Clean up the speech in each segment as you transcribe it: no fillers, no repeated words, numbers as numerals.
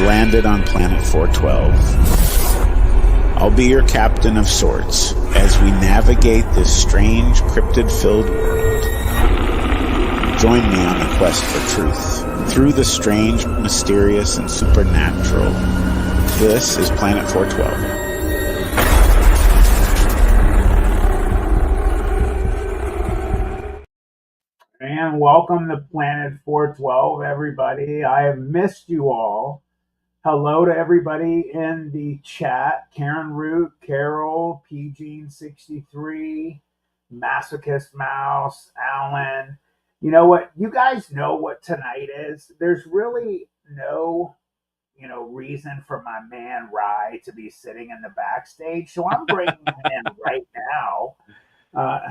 landed on planet 412. I'll be your captain of sorts as we navigate this strange, cryptid-filled world. Join me on the quest for truth, through the strange, mysterious, and supernatural. This is Planet 412. And welcome to Planet 412, everybody. I have missed you all. Hello to everybody in the chat. Karen Root, Carol, PG63, Masochist Mouse, Alan. You know what? You guys know what tonight is. There's really no, reason for my man Rye to be sitting in the backstage. So I'm bringing him in right now.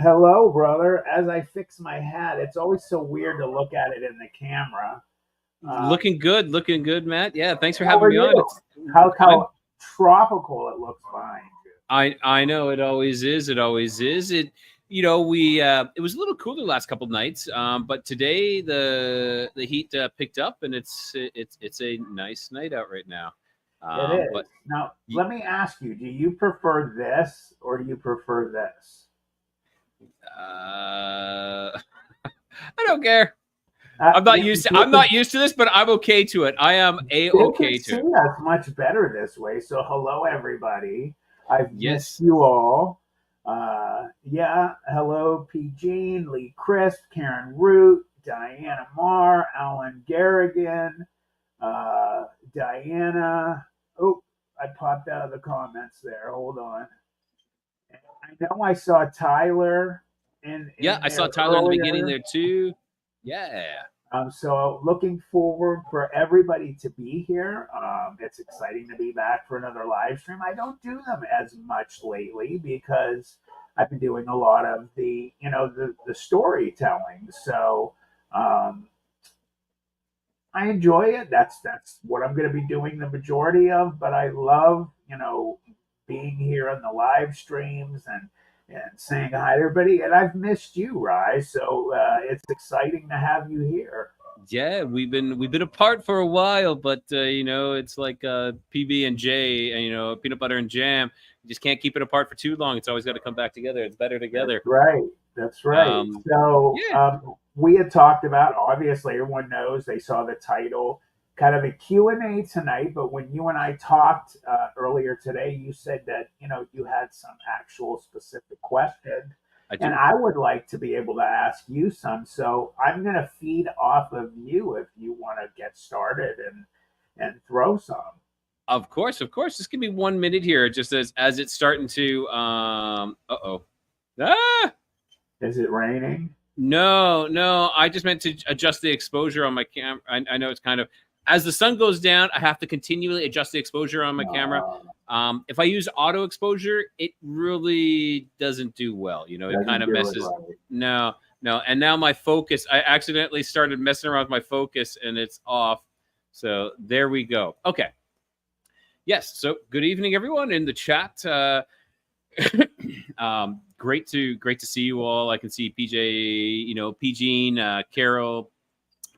Hello, brother. As I fix my hat, it's always so weird to look at it in the camera. Looking good, Matt. Yeah, thanks for having me on. How tropical it looks behind you. I know it always is. It always is. It was a little cooler last couple of nights, but today the heat picked up, and it's a nice night out right now. It is. Now, let me ask you: do you prefer this or do you prefer this? I don't care. I'm not used to this, but I'm okay to it. I am okay to it. That's much better this way. So hello, everybody. I've missed you all. Hello, P. Jean, Lee Crisp, Karen Root, Diana Marr, Alan Garrigan, Diana. Oh, I popped out of the comments there. Hold on. I know I saw Tyler. I saw Tyler in the beginning there too. Yeah. So looking forward for everybody to be here. It's exciting to be back for another live stream. I don't do them as much lately because I've been doing a lot of the storytelling. So I enjoy it. That's what I'm going to be doing the majority of. But I love being here on the live streams and saying hi to everybody. And I've missed you, Rye. So it's exciting to have you here. Yeah, we've been apart for a while, but it's like PB and J, and peanut butter and jam. You just can't keep it apart for too long. It's always got to come back together. It's better together. That's right. We had talked about, obviously everyone knows, they saw the title, kind of a Q&A tonight, but when you and I talked earlier today, you said that, you had some actual specific questions. And I would like to be able to ask you some. So I'm going to feed off of you if you want to get started and throw some. Of course. Just give me 1 minute here, just as it's starting to, Is it raining? No. I just meant to adjust the exposure on my camera. I know it's kind of, as the sun goes down, I have to continually adjust the exposure on my camera. If I use auto exposure, it really doesn't do well. It kind of messes. No. And now my focus, I accidentally started messing around with my focus and it's off. So there we go. Okay. Yes. So good evening, everyone in the chat. Great to see you all. I can see PJ, PG, Carol,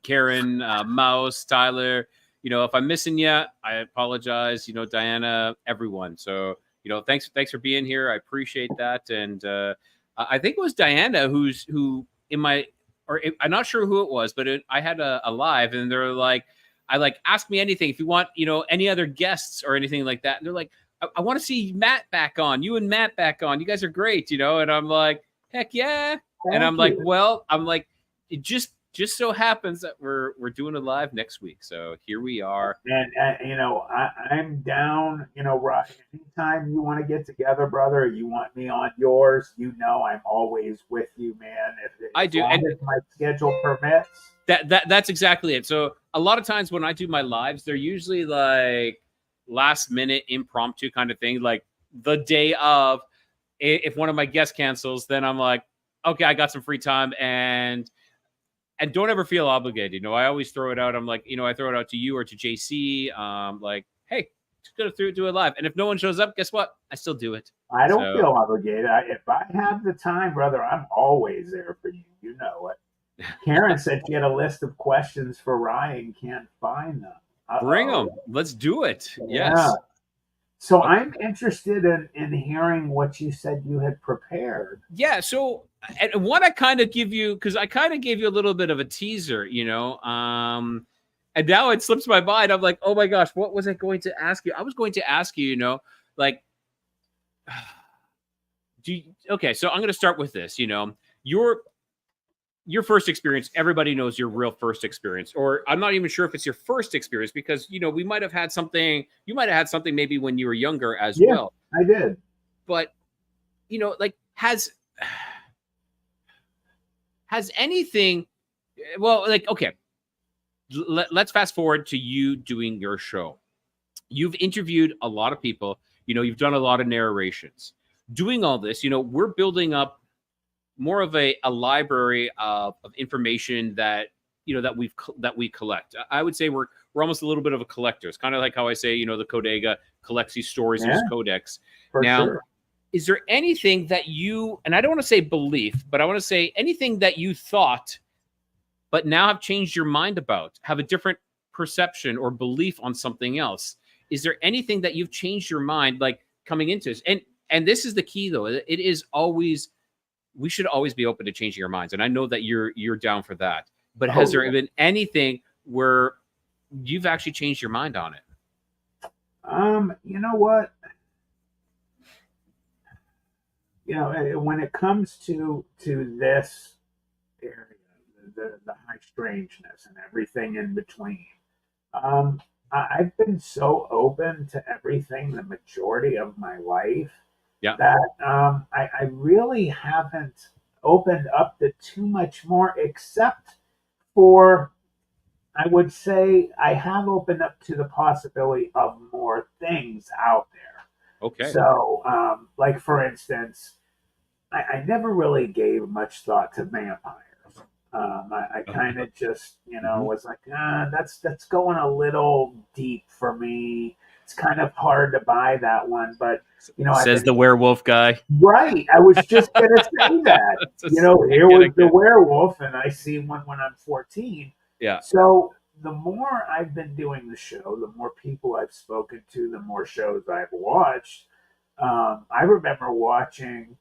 Karen, Mouse, Tyler. If I'm missing you, I apologize. Diana, everyone. So thanks for being here. I appreciate that. And I think it was Diana I'm not sure who it was, but I had a live, and they're like, ask me anything if you want, any other guests or anything like that. And they're like, I want to see Matt back on. You and Matt back on. You guys are great, And I'm like, heck yeah. And I'm like, it just so happens that we're doing it live next week. So here we are. And I'm down, Ryan. Anytime you want to get together, brother, you want me on yours, I'm always with you, man. I do. And if my schedule permits. That's exactly it. So a lot of times when I do my lives, they're usually like last minute impromptu kind of thing. Like the day of, if one of my guests cancels, then I'm like, okay, I got some free time, and don't ever feel obligated. I always throw it out. I'm like, I throw it out to you or to JC. Like, hey, just gonna do it live. And if no one shows up, guess what? I still do it. I don't feel obligated. If I have the time, brother, I'm always there for you. You know it. Karen said she had a list of questions for Ryan, can't find them. Bring them. Let's do it. Yeah. Yes. So I'm interested in hearing what you said you had prepared. Yeah. So, and what I kind of give you, because I kind of gave you a little bit of a teaser, and now it slips my mind. I'm like, oh my gosh, what was I going to ask you? I was going to ask you, like, okay, so I'm going to start with this, your first experience, everybody knows your real first experience, or I'm not even sure if it's your first experience because, we might have had something, you might have had something maybe when you were younger as well. I did. But, like has anything, well, like, okay, let's fast forward to you doing your show. You've interviewed a lot of people, you've done a lot of narrations. Doing all this, we're building up more of a library of information that that we collect. I would say we're almost a little bit of a collector. It's kind of like how I say the Codega collects these stories, use Codex. Now, sure. Is there anything that you, and I don't want to say belief, but I want to say anything that you thought, but now have changed your mind about, have a different perception or belief on something else? Is there anything that you've changed your mind, like coming into this? And this is the key, though. It is always. We should always be open to changing our minds. And I know that you're down for that. But has there been anything where you've actually changed your mind on it? You know what? When it comes to this area, the high strangeness and everything in between, I've been so open to everything the majority of my life. Yeah. That I really haven't opened up to too much more, except for, I would say, I have opened up to the possibility of more things out there. Okay. So, like for instance, I never really gave much thought to vampires. I kind of just, was like, that's going a little deep for me. It's kind of hard to buy that one, but says the werewolf guy. Right. I was just going to say that. Here was the werewolf, and I see one when I'm 14. Yeah. So the more I've been doing the show, the more people I've spoken to, the more shows I've watched. I remember watching,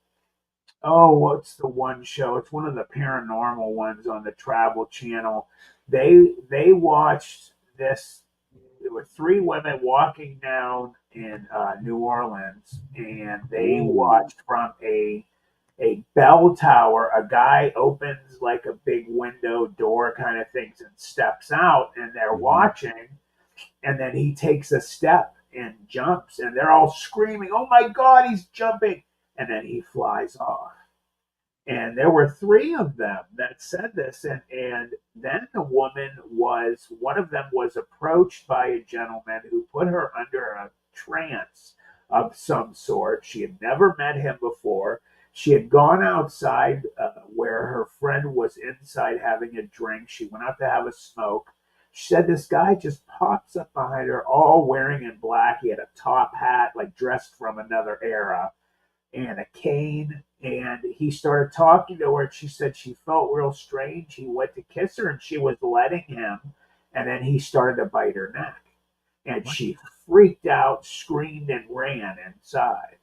what's the one show? It's one of the paranormal ones on the Travel Channel. They watched this. There were three women walking down in New Orleans, and they watched from a bell tower. A guy opens like a big window door kind of things and steps out, and they're watching, and then he takes a step and jumps, and they're all screaming, "Oh my God, he's jumping!" And then he flies off. And there were three of them that said this. And then one of them was approached by a gentleman who put her under a trance of some sort. She had never met him before. She had gone outside where her friend was inside having a drink. She went out to have a smoke. She said this guy just pops up behind her, all wearing in black. He had a top hat, like dressed from another era, and a cane, and he started talking to her, and she said she felt real strange. He went to kiss her, and she was letting him, and then he started to bite her neck, and she freaked out, screamed, and ran inside.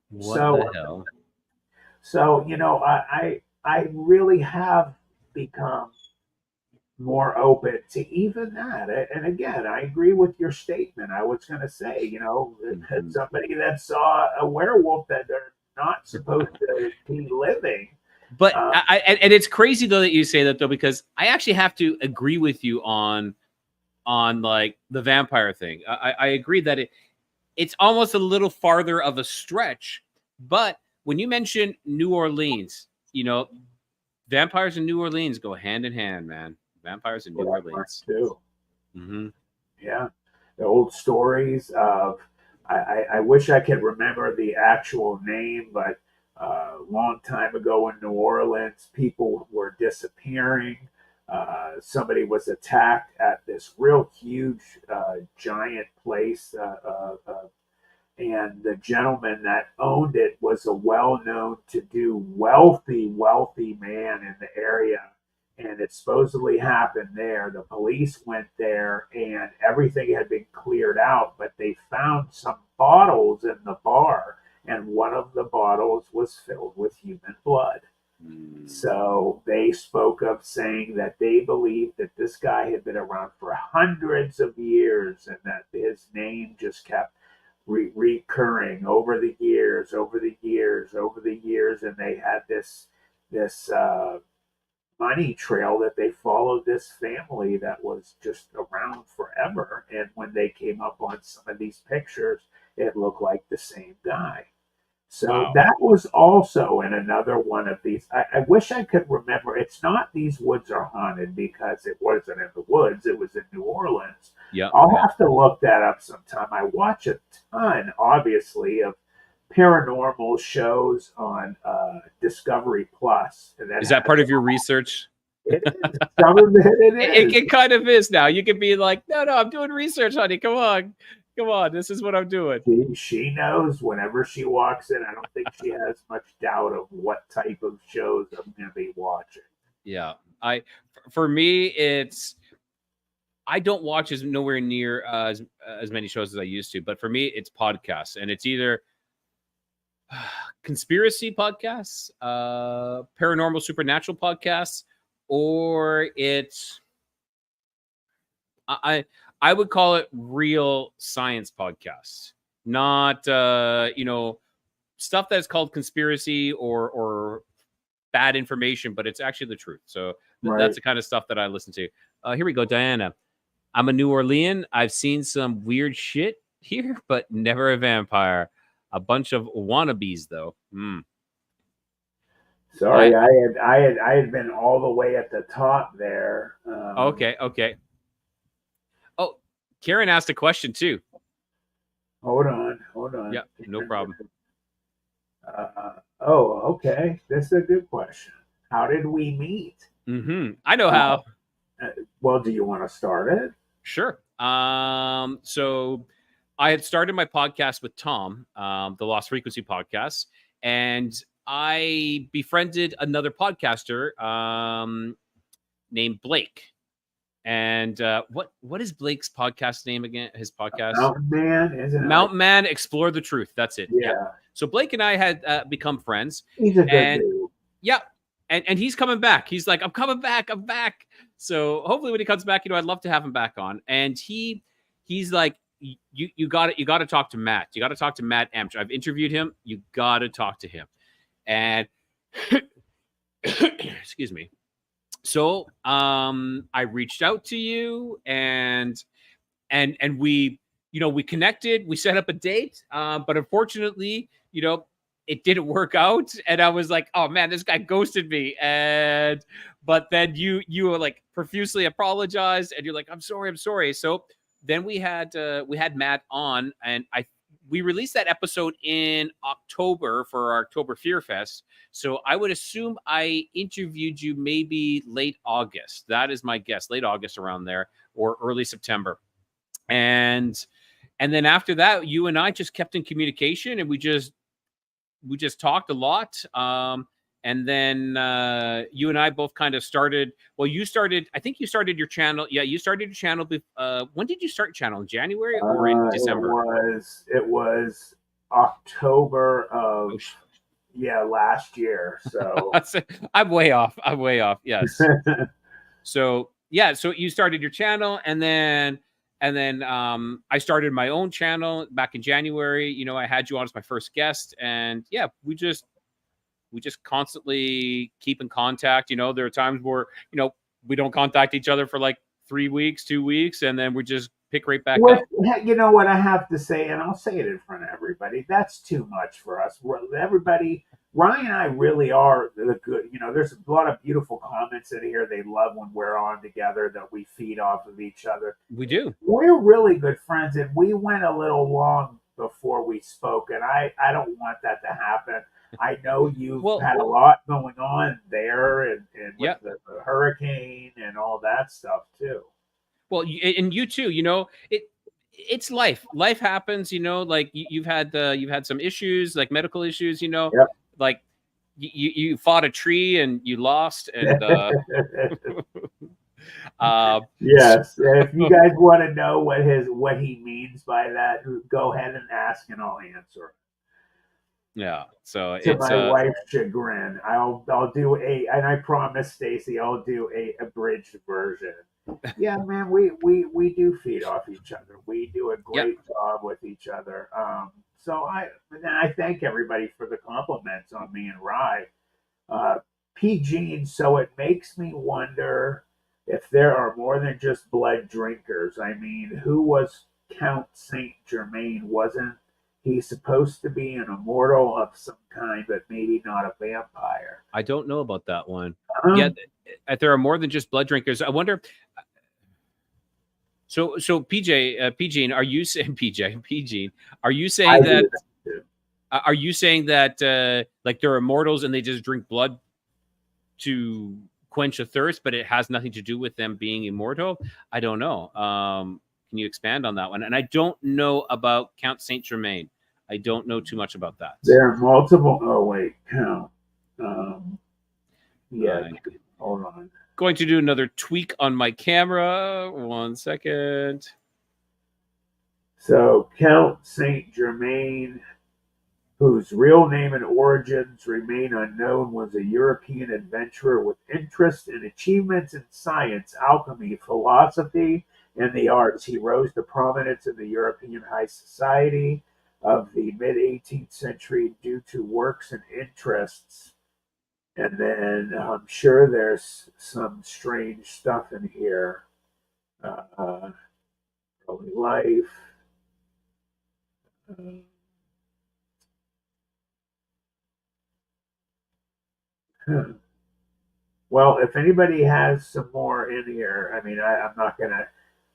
What the hell? So I really have become more open to even that. And again, I agree with your statement. I was going to say, somebody that saw a werewolf that they're not supposed to be living. But and it's crazy though that you say that though, because I actually have to agree with you on like the vampire thing. I agree that it's almost a little farther of a stretch. But when you mention New Orleans, vampires in New Orleans go hand in hand, man. Vampires in New Orleans too. Mm-hmm. Yeah, the old stories of. I wish I could remember the actual name, but a long time ago in New Orleans, people were disappearing. Somebody was attacked at this real huge, giant place, and the gentleman that owned it was a well-known, to-do, wealthy man in the area. and it supposedly happened there. The police went there, and everything had been cleared out, but they found some bottles in the bar, and one of the bottles was filled with human blood. So they spoke of saying that they believed that this guy had been around for hundreds of years, and that his name just kept recurring over the years, over the years, over the years, and they had this money trail that they followed this family that was just around forever. And when they came up on some of these pictures, it looked like the same guy. So Wow. that was also in another one of these. I wish I could remember. It's not These Woods Are Haunted, because it wasn't in the woods. It was in New Orleans. Yeah. I'll have to look that up sometime. I watch a ton, obviously, of paranormal shows on Discovery Plus. And Is that part of your research? It is. Some of it is. It kind of is now. You can be like, no, I'm doing research, honey. Come on. This is what I'm doing. She knows whenever she walks in. I don't think she has much doubt of what type of shows I'm going to be watching. Yeah. For me, it's, I don't watch as nowhere near as many shows as I used to, but for me, it's podcasts, and it's either conspiracy podcasts, paranormal supernatural podcasts, or it's, I would call it real science podcasts, not stuff that's called conspiracy or bad information, but it's actually the truth. So that's the kind of stuff that I listen to. Here we go, Diana. I'm a New Orlean. I've seen some weird shit here, but never a vampire. A bunch of wannabes, though. Sorry, I had been all the way at the top there. Okay. Oh, Karen asked a question too. Hold on. Yeah, no problem. Okay. This is a good question. How did we meet? I know how. Well, do you want to start it? Sure. So I had started my podcast with Tom, the Lost Frequency podcast, and I befriended another podcaster named Blake. And what is Blake's podcast name again? His podcast? Mountain Man, isn't it? Mountain Man, Explore the Truth. That's it. Yeah. So Blake and I had become friends. He's a good dude. Yeah. And he's coming back. He's like, I'm coming back. I'm back. So hopefully when he comes back, I'd love to have him back on. And he's like, you got to talk to Matt. You got to talk to Matt Emch. I've interviewed him. You got to talk to him. And excuse me. So I reached out to you, and we we connected. We set up a date, but unfortunately, it didn't work out. And I was like, oh man, this guy ghosted me. But then you were like profusely apologized, and you're like, I'm sorry. So then we had Matt on, and we released that episode in October for our October Fear Fest. So I would assume I interviewed you maybe late August. That is my guess, late August around there, or early September. And then after that, you and I just kept in communication, and we just talked a lot. And then you and I both kind of started. Well, I think you started your channel. Yeah, you started your channel. When did you start your channel? In January or in December? It was October of last year. So I'm way off. Yes. So you started your channel, and then I started my own channel back in January. I had you on as my first guest, and we just constantly keep in contact. There are times where, we don't contact each other for like 3 weeks, 2 weeks, and then we just pick right back up. You know what I have to say, and I'll say it in front of everybody, that's too much for us. Everybody, Ryan and I really are the good, there's a lot of beautiful comments in here. They love when we're on together, that we feed off of each other. We do. We're really good friends, and we went a little long before we spoke, and I don't want that to happen. I know you've had a lot going on there, and with the hurricane and all that stuff too. Well, and you too. It's life. Life happens. Like you've had some issues, like medical issues. Like you fought a tree and you lost, and Yes, if you guys want to know what he means by that, go ahead and ask, and I'll answer. yeah. So To it's my wife's chagrin, I'll do and I promise Stacy, I'll do a abridged version. Yeah, man, we do feed off each other. We do a great job with each other. So I thank everybody for the compliments on me and Rye. PG, so it makes me wonder if there are more than just blood drinkers. I mean, who was Count Saint Germain? Wasn't he supposed to be an immortal of some kind, but maybe not a vampire? I don't know about that one. Yeah, there are more than just blood drinkers. I wonder. So PG, are you saying PG? Are you saying that? Are you saying that like they're immortals and they just drink blood to quench a thirst, but it has nothing to do with them being immortal? I don't know. Can you expand on that one? And I don't know about Count Saint Germain. I don't know too much about that. There are multiple. Oh wait, Count. Hold on. Going to do another tweak on my camera. 1 second. So Count Saint Germain, whose real name and origins remain unknown, was a European adventurer with interest and achievements in science, alchemy, philosophy, and the arts. He rose to prominence in the European high society of the mid-18th century due to works and interests. And then I'm sure there's some strange stuff in here. Early life. Well, if anybody has some more in here, I mean, I'm not going to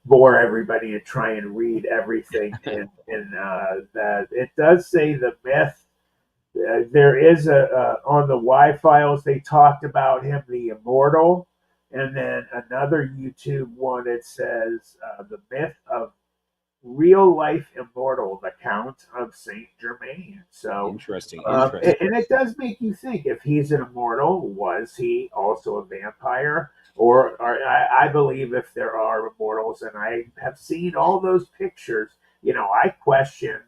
bore everybody and try and read everything in that. It does say the myth. There is on the Y files, they talked about him, the immortal. And then another YouTube one, it says the myth of real life immortal, the Count of Saint Germain. So interesting. And it does make you think, if he's an immortal, was he also a vampire? Or I believe if there are immortals, and I have seen all those pictures, I question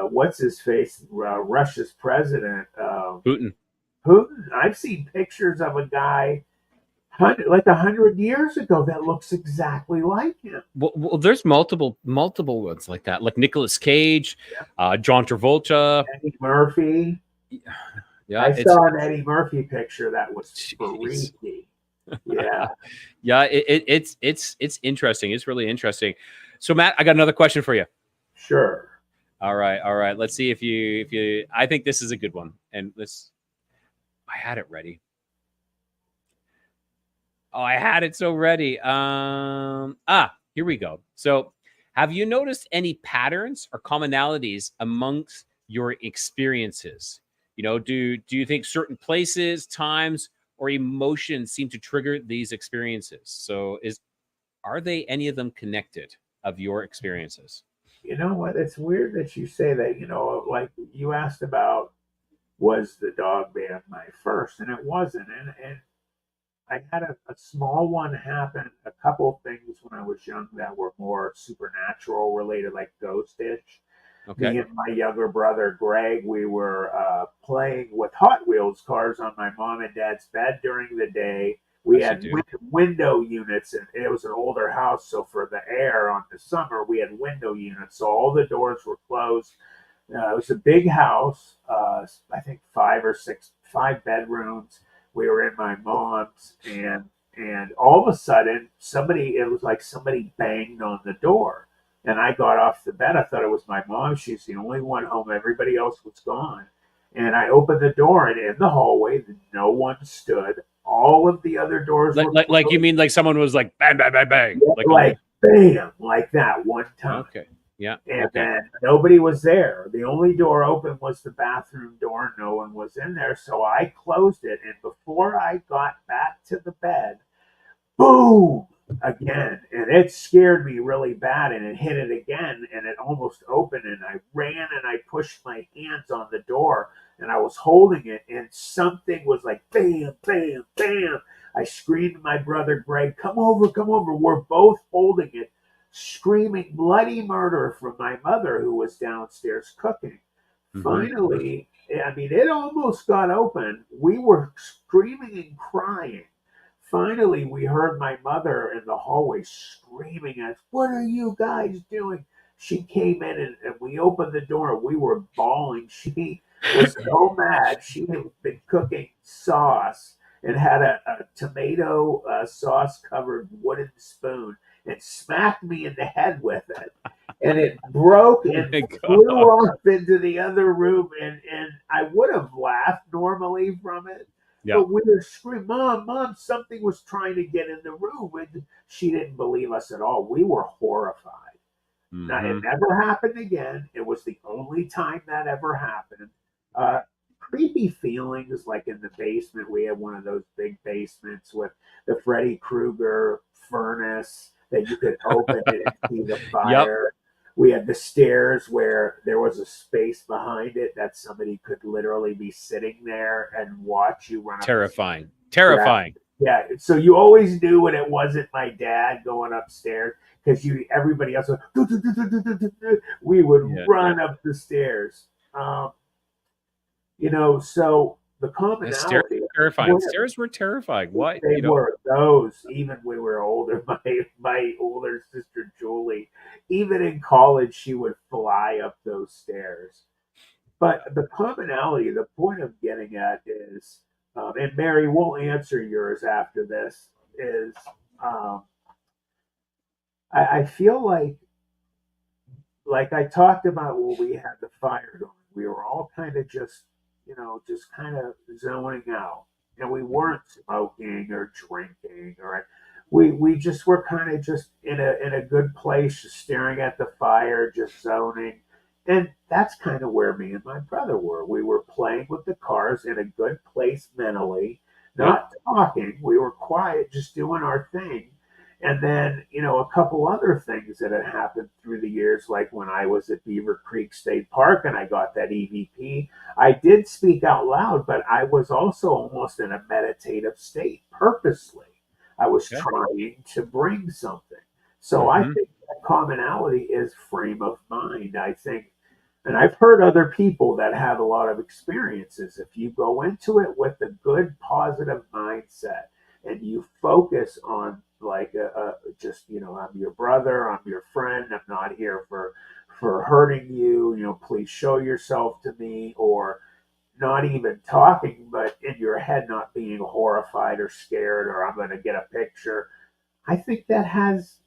what's his face, Russia's president, Putin. I've seen pictures of a guy like 100 years ago that looks exactly like him. Well, there's multiple ones like that, like Nicolas Cage, John Travolta, Eddie Murphy. Yeah, I saw an Eddie Murphy picture that was freaky. Yeah, yeah. It's interesting. It's really interesting. So, Matt, I got another question for you. Sure. All right. Let's see if you. I think this is a good one, and I had it ready. Oh, I had it so ready. Here we go. So, have you noticed any patterns or commonalities amongst your experiences? Do you think certain places, times, or emotions seem to trigger these experiences? So, are they any of them connected of your experiences? You know what? It's weird that you say that. Like you asked about, was the dog band my first, and it wasn't, and I had a small one happen, a couple of things when I was young that were more supernatural related, like ghostish. Okay. Me and my younger brother, Greg, we were playing with Hot Wheels cars on my mom and dad's bed during the day. We had window units, and it was an older house, so for the air on the summer, we had window units, so all the doors were closed. It was a big house, I think 5 bedrooms. We were in my mom's, and all of a sudden, it was like somebody banged on the door. And I got off the bed. I thought it was my mom. She's the only one home. Everybody else was gone. And I opened the door, and in the hallway, no one stood. All of the other doors were closed. Like you mean like someone was like bang, bang, bang, bang. Yeah, like bam, like that one time. Okay. Yeah. And then nobody was there. The only door open was the bathroom door. No one was in there. So I closed it. And before I got back to the bed, boom, again. And it scared me really bad. And it hit it again. And it almost opened. And I ran and I pushed my hands on the door. and I was holding it, and something was like bam, bam, bam. I screamed to my brother Greg, come over, come over. We're both holding it, screaming bloody murder from my mother who was downstairs cooking. Finally, I mean, it almost got open. We were screaming and crying. Finally, we heard my mother in the hallway screaming at us, what are you guys doing? She came in and we opened the door. We were bawling. She was so mad. She had been cooking sauce and had a tomato sauce covered wooden spoon and smacked me in the head with it. And it broke and flew off into the other room. And I would have laughed normally from it. Yeah. But we were screaming, Mom, Mom, something was trying to get in the room. And she didn't believe us at all. We were horrified. Now, it never happened again. It was the only time that ever happened. Creepy feelings, like in the basement. We had one of those big basements with the Freddy Krueger furnace that you could open it and see the fire. Yep. We had the stairs where there was a space behind it that somebody could literally be sitting there and watch you run. Terrifying. Terrifying. Yeah. So you always knew when it wasn't my dad going upstairs because everybody else we would run up the stairs. So the commonality. Stairs were terrifying. Stairs were terrifying. What? They were those, even when we were older. My older sister, Julie, even in college, she would fly up those stairs. But the commonality, the point I'm getting at is, and Mary, we'll answer yours after this, is I feel like I talked about when we had the fire going, we were all kind of just kind of zoning out, and we weren't smoking or drinking, or we just were kind of just in a good place, just staring at the fire, just zoning. And that's kind of where me and my brother were. We were playing with the cars in a good place mentally, not talking. We were quiet, just doing our thing. And then, a couple other things that had happened through the years, like when I was at Beaver Creek State Park and I got that EVP, I did speak out loud, but I was also almost in a meditative state purposely. I was trying to bring something. So I think that commonality is frame of mind. I think, and I've heard other people that have a lot of experiences. If you go into it with a good, positive mindset and you focus on I'm your brother, I'm your friend, I'm not here for hurting you, please show yourself to me, or not even talking, but in your head not being horrified or scared, or I'm going to get a picture. I think that has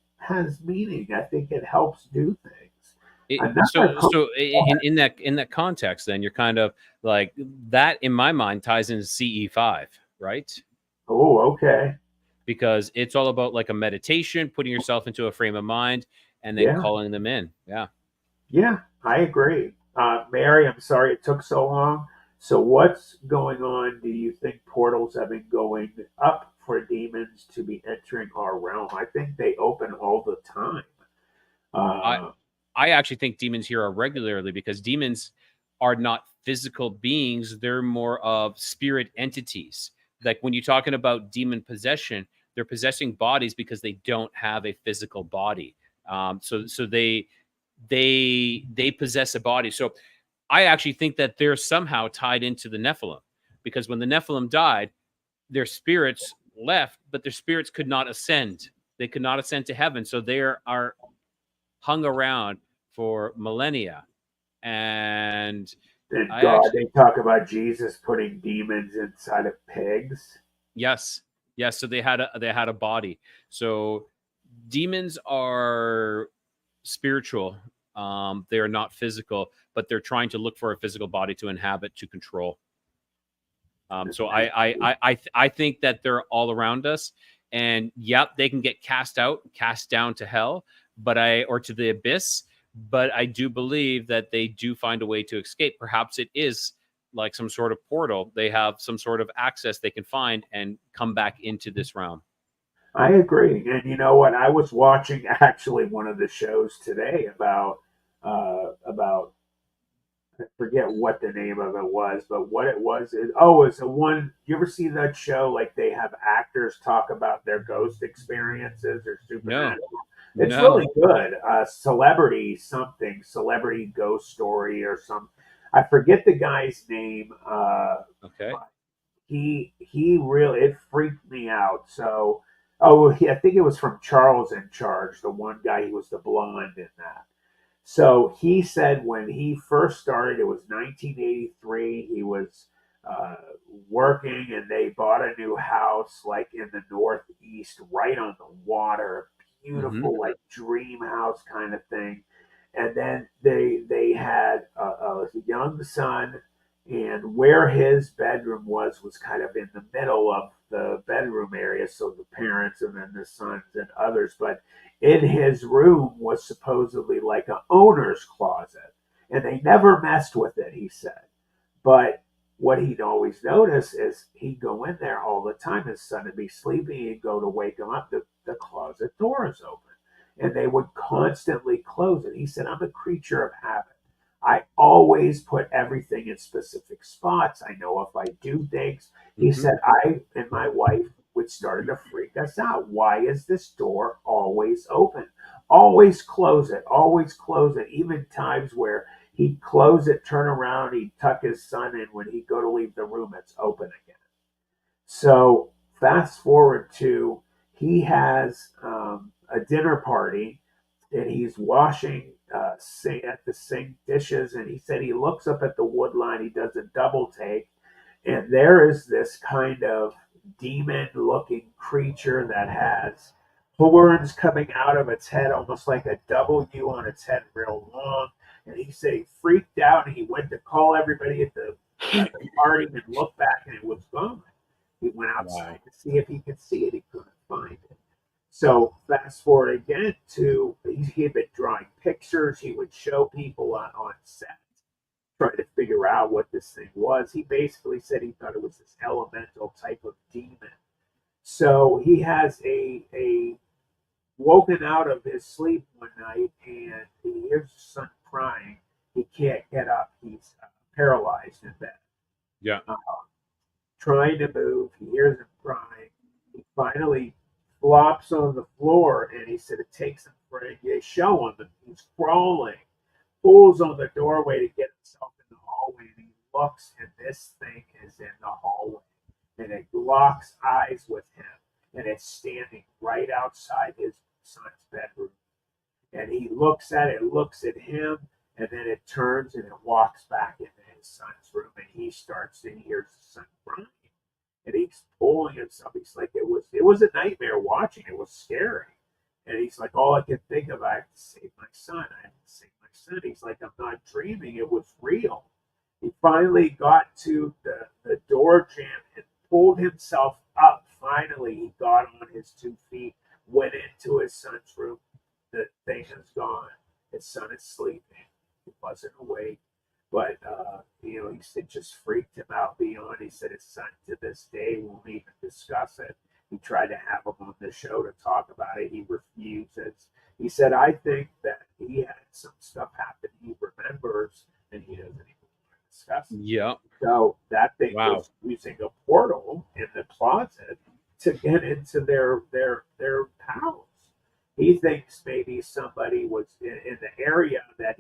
meaning. I think it helps do things. So in that context, then you're kind of like that. In my mind, ties into CE5, right? Oh, okay. Because it's all about like a meditation, putting yourself into a frame of mind, and then calling them in. Yeah, I agree. Mary, I'm sorry it took so long. So what's going on? Do you think portals have been going up for demons to be entering our realm? I think they open all the time. I actually think demons here are regularly, because demons are not physical beings. They're more of spirit entities. Like when you're talking about demon possession, they're possessing bodies because they don't have a physical body. So they possess a body. So I actually think that they're somehow tied into the Nephilim, because when the Nephilim died, their spirits left, but their spirits could not ascend. They could not ascend to heaven. So they are hung around for millennia. And they talk about Jesus putting demons inside of pigs. Yes. So they had a body. So demons are spiritual. They are not physical, but they're trying to look for a physical body to inhabit, to control. So I think that they're all around us, and they can get cast down to hell, or to the abyss. But I do believe that they do find a way to escape. Perhaps it is like some sort of portal. They have some sort of access they can find and come back into this realm. I agree. And you know what? I was watching actually one of the shows today about I forget what the name of it was, but what it was is, oh, it's a one. You ever see that show? Like they have actors talk about their ghost experiences or No, supernatural. It's no. really good. Celebrity ghost story or some. I forget the guy's name. Okay. But he really it freaked me out. So, I think it was from Charles in Charge, the one guy who was the blonde in that. So he said when he first started, it was 1983. He was uh, working, and they bought a new house like in the Northeast, right on the water, Hmm. beautiful, like dream house kind of thing. And then they had a young son, and where his bedroom was kind of in the middle of the bedroom area. So the parents and then the sons and others, but in his room was supposedly like an owner's closet, and they never messed with it, he said. But what he'd always notice is he'd go in there all the time. His son would be sleeping, he'd go to wake him up, the closet door is open, and they would constantly close it. He said, I'm a creature of habit. I always put everything in specific spots. I know if I do things. He Hmm. said, I and my wife would start to freak us out. Why is this door always open? Always close it. Always close it. Even times where he'd close it, turn around, he'd tuck his son in. When he'd go to leave the room, it's open again. So fast forward to he has a dinner party, and he's washing at the sink dishes, and he said he looks up at the wood line. He does a double take, and there is this kind of demon-looking creature that has horns coming out of its head, almost like a W on its head, real long. And he said he freaked out, and he went to call everybody at the party and looked back, and it was gone. He went Wow. outside to see if he could see it. He couldn't find it. So fast forward again to he had been drawing pictures. He would show people on set, trying to figure out what this thing was. He basically said he thought it was this elemental type of demon. So he has a woken out of his sleep one night, and he hears his son crying. He can't get up. He's paralyzed in bed. Yeah. Uh, Trying to move. He hears him crying. He finally flops on the floor, and he said it takes him for a show him. He's crawling, pulls on the doorway to get himself in the hallway, and he looks, and this thing is in the hallway, and it locks eyes with him, and it's standing right outside his son's bedroom. And he looks at it, looks at him, and then it turns and it walks back into his son's room, and he starts to hear his son crying, and he's pulling himself. He's like, it was a nightmare watching. It was scary, and he's like, all I can think of, I have to save my son. I have to save my son. He's like, I'm not dreaming. It was real. He finally got to the door jam and pulled himself up. Finally, he got on his 2 feet, went into his son's room. The thing is gone. His son is sleeping. He wasn't awake. But he said it just freaked him out beyond. He said his son to this day won't even discuss it. He tried to have him on the show to talk about it. He refuses. He said, I think that he had some stuff happen he remembers, and he doesn't even want to discuss it. Yeah. So that thing Wow. was using a portal in the closet to get into their house. He thinks maybe somebody was in the area that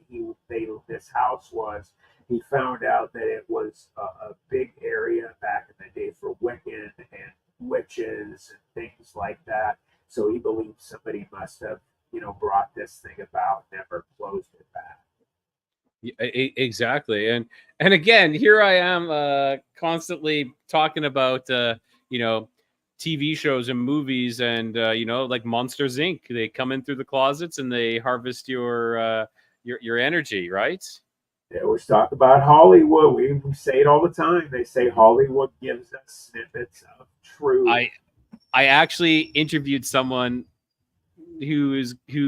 this house was. He found out that it was a big area back in the day for Wiccan and witches and things like that. So he believes somebody must have, brought this thing about, never closed it back. Exactly. And again, here I am constantly talking about you know TV shows and movies, and like Monsters Inc. They come in through the closets and they harvest your energy, right? They always talk about Hollywood. We say it all the time. They say Hollywood gives us snippets of truth. I actually interviewed someone who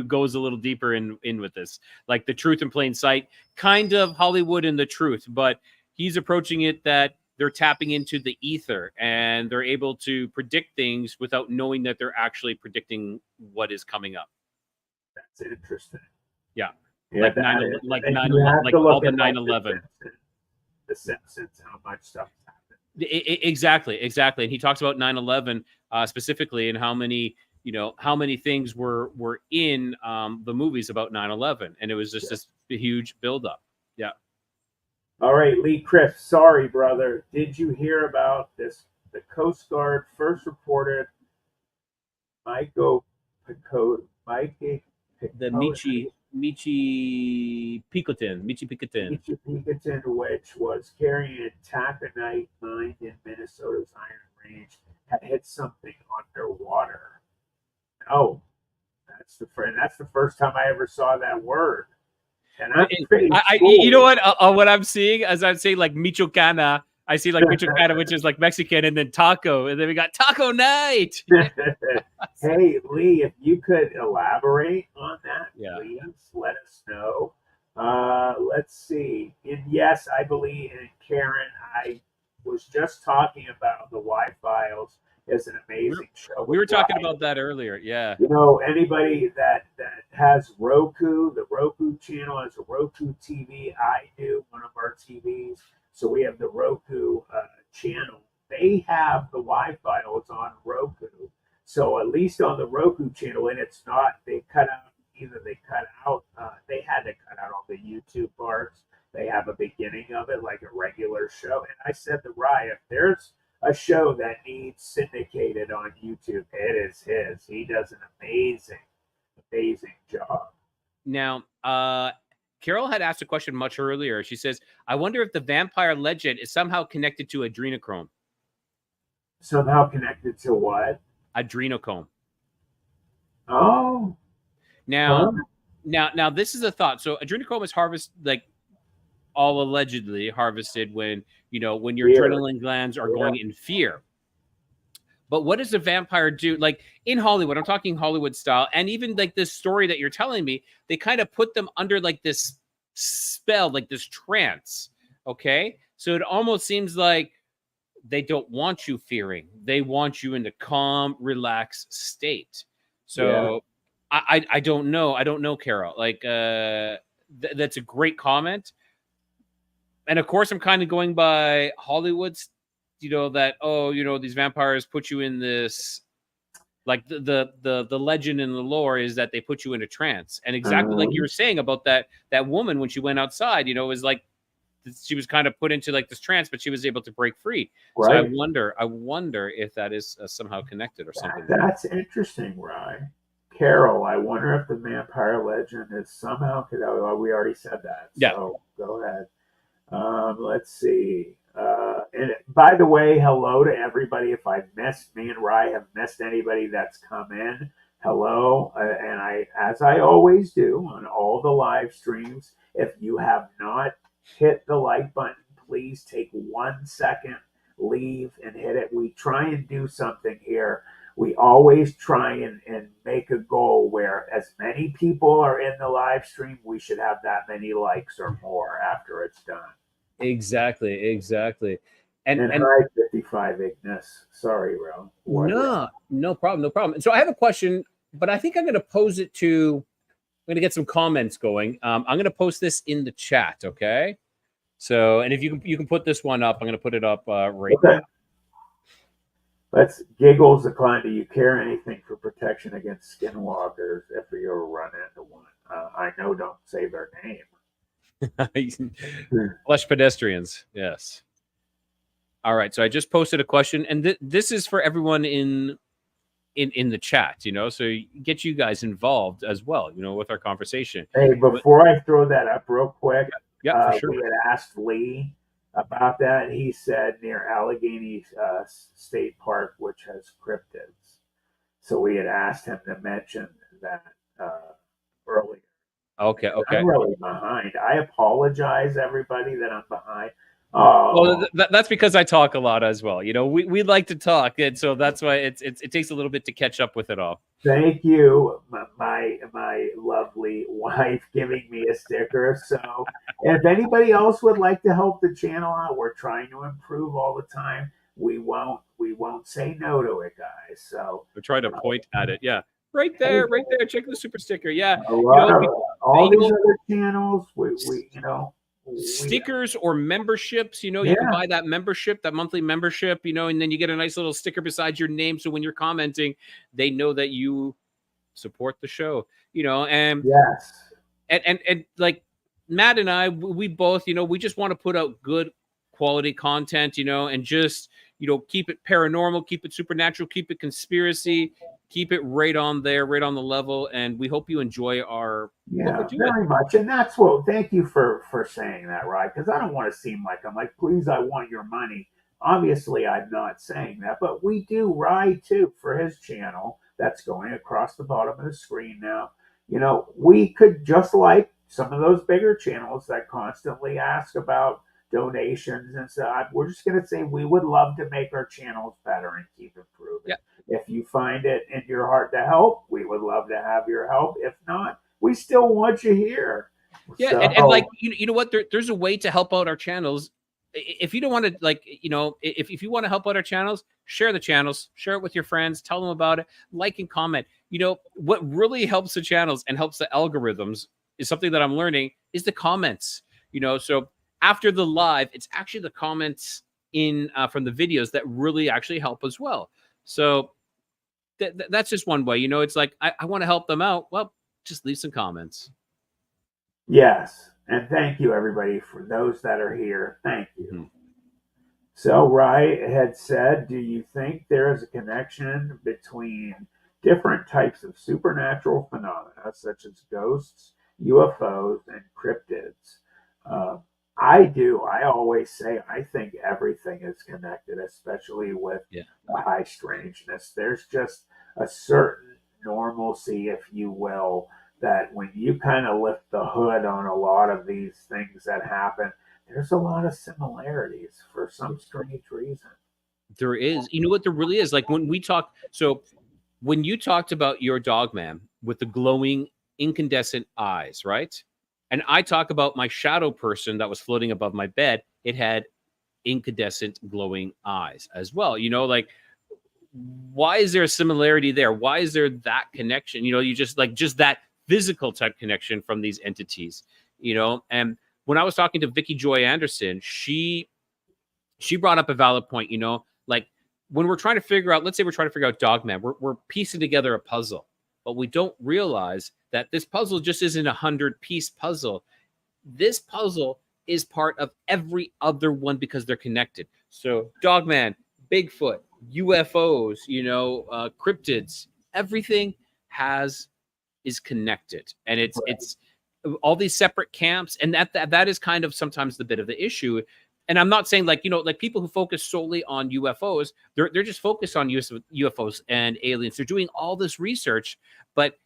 goes a little deeper in with this, like the truth in plain sight, kind of Hollywood and the truth, but he's approaching it that they're tapping into the ether and they're able to predict things without knowing that they're actually predicting what is coming up. That's interesting. Yeah. Yeah, like that 9, is. like And 9, you have like to all look the at like 9/11. the Simpsons, how much stuff happened. Exactly. And he talks about 9/11 specifically, and how many things were in the movies about 9/11, and it was just this huge buildup. Yeah. All right, Lee Chris. Sorry, brother. Did you hear about this? The Coast Guard first reported Michael The Michi Picotin. Picotin, which was carrying a taconite mine in Minnesota's Iron Range, had hit something underwater. Oh, that's the first time I ever saw that word, and I'm pretty sure. You know what? What I'm seeing, as I'm saying, like Michoacana, I see like Michoacana, which is like Mexican, and then taco, and then we got taco night. Hey, Lee, if you could elaborate on that, please let us know. Let's see. And yes, I believe, and Karen, I was just talking about the Y-Files. Is an amazing show. We were talking about that earlier. Yeah. You know, anybody that has Roku, the Roku channel has a Roku TV. I do, one of our TVs. So we have the Roku channel. They have the Y-Files on Roku. So at least on the Roku channel, and it's not, they had to cut out all the YouTube parts. They have a beginning of it like a regular show. And I said to Rye, if there's a show that needs syndicated on YouTube, it is his. He does an amazing job. Now, Carol had asked a question much earlier. She says, I wonder if the vampire legend is somehow connected to adrenochrome. Somehow connected to what? Adrenochrome. Oh. Now, this is a thought. So adrenochrome is all allegedly harvested when your adrenaline glands are going in fear. But what does a vampire do? Like in Hollywood, I'm talking Hollywood style, and even like this story that you're telling me, they kind of put them under like this spell, like this trance. Okay. So it almost seems like they don't want you fearing. They want you in the calm, relaxed state. So I don't know. I don't know, Carol. Like that's a great comment. And of course, I'm kind of going by Hollywood's, these vampires put you in this, like the legend and the lore is that they put you in a trance. And exactly like you were saying about that woman when she went outside, it was like she was kind of put into like this trance, but she was able to break free. Right. So I wonder if that is somehow connected or something. That's interesting, Rye. Carol, I wonder if the vampire legend is somehow, we already said that. Yeah. So go ahead. Let's see. And by the way, hello to everybody. If I've missed, me and Rye have missed anybody that's come in, hello. And as I always do on all the live streams, if you have not hit the like button, please take 1 second, leave and hit it. We try and do something here. We always try and make a goal where as many people are in the live stream, we should have that many likes or more after it's done. Exactly. And High 55 Ignis. Sorry, Ro. No problem. So I have a question, but I think I'm going to pose it to. I'm going to get some comments going. I'm going to post this in the chat. Okay. So, and if you can put this one up, I'm going to put it up right now. Let's Giggles the client. Do you care anything for protection against skinwalkers if you ever run into one? I know, don't say their name. Flesh pedestrians, yes. All right, so I just posted a question, and this is for everyone in the chat, so get you guys involved as well, with our conversation. Hey, before I throw that up real quick, for sure. We had asked Lee about that. He said near Allegheny State Park, which has cryptids. So we had asked him to mention that earlier. Okay. I'm really behind. I apologize, everybody, that I'm behind. Oh, well, that's because I talk a lot as well. We like to talk, and so that's why it takes a little bit to catch up with it all. Thank you, my lovely wife, giving me a sticker. So, if anybody else would like to help the channel out, we're trying to improve all the time. We won't say no to it, guys. So we're trying to point at it. Yeah. right there, right there. Check the super sticker. Yeah, A lot of all these know, other channels, we stickers or memberships. You can buy that membership, that monthly membership. And then you get a nice little sticker beside your name, so when you're commenting, they know that you support the show. And yes, and like Matt and I, we both, we just want to put out good quality content, and just, keep it paranormal, keep it supernatural, keep it conspiracy, keep it right on there, right on the level. And we hope you enjoy what we're doing. Very much. And that's thank you for saying that, right? Because I don't want to seem like I'm like, please, I want your money. Obviously, I'm not saying that, but we do Rye too for his channel that's going across the bottom of the screen now. We could, just like some of those bigger channels that constantly ask about donations and stuff, we're just going to say we would love to make our channels better and keep improving. Yeah. If you find it in your heart to help, we would love to have your help. If not, we still want you here. Yeah, so, and like, you know what? There's a way to help out our channels. If you don't want to, like, if you want to help out our channels, share the channels, share it with your friends, tell them about it, like and comment. What really helps the channels and helps the algorithms is something that I'm learning is the comments. So after the live, it's actually the comments in from the videos that really actually help as well. So that's just one way. It's like I want to help them out. Well, just leave some comments. Yes. And thank you, everybody, for those that are here. Thank you. Mm-hmm. So Rye had said, do you think there is a connection between different types of supernatural phenomena, such as ghosts, UFOs, and cryptids? I do. I always say I think everything is connected, especially with the high strangeness. There's just a certain normalcy, if you will, that when you kind of lift the hood on a lot of these things that happen, there's a lot of similarities for some strange reason. There is. You know what there really is? Like when we talk, so when you talked about your dog man with the glowing incandescent eyes, right? And I talk about my shadow person that was floating above my bed. It had incandescent glowing eyes as well. Like, why is there a similarity there? Why is there that connection? You just that physical type connection from these entities, and when I was talking to Vicky Joy Anderson, she brought up a valid point, like when we're trying to figure out, let's say we're trying to figure out Dogman, we're piecing together a puzzle, but we don't realize that this puzzle just isn't 100-piece puzzle. This puzzle is part of every other one because they're connected. So Dogman, Bigfoot, UFOs, cryptids, everything is connected, and it's all these separate camps, and that is kind of sometimes the bit of the issue. And I'm not saying like people who focus solely on UFOs, they're just focused on UFOs and aliens. They're doing all this research, but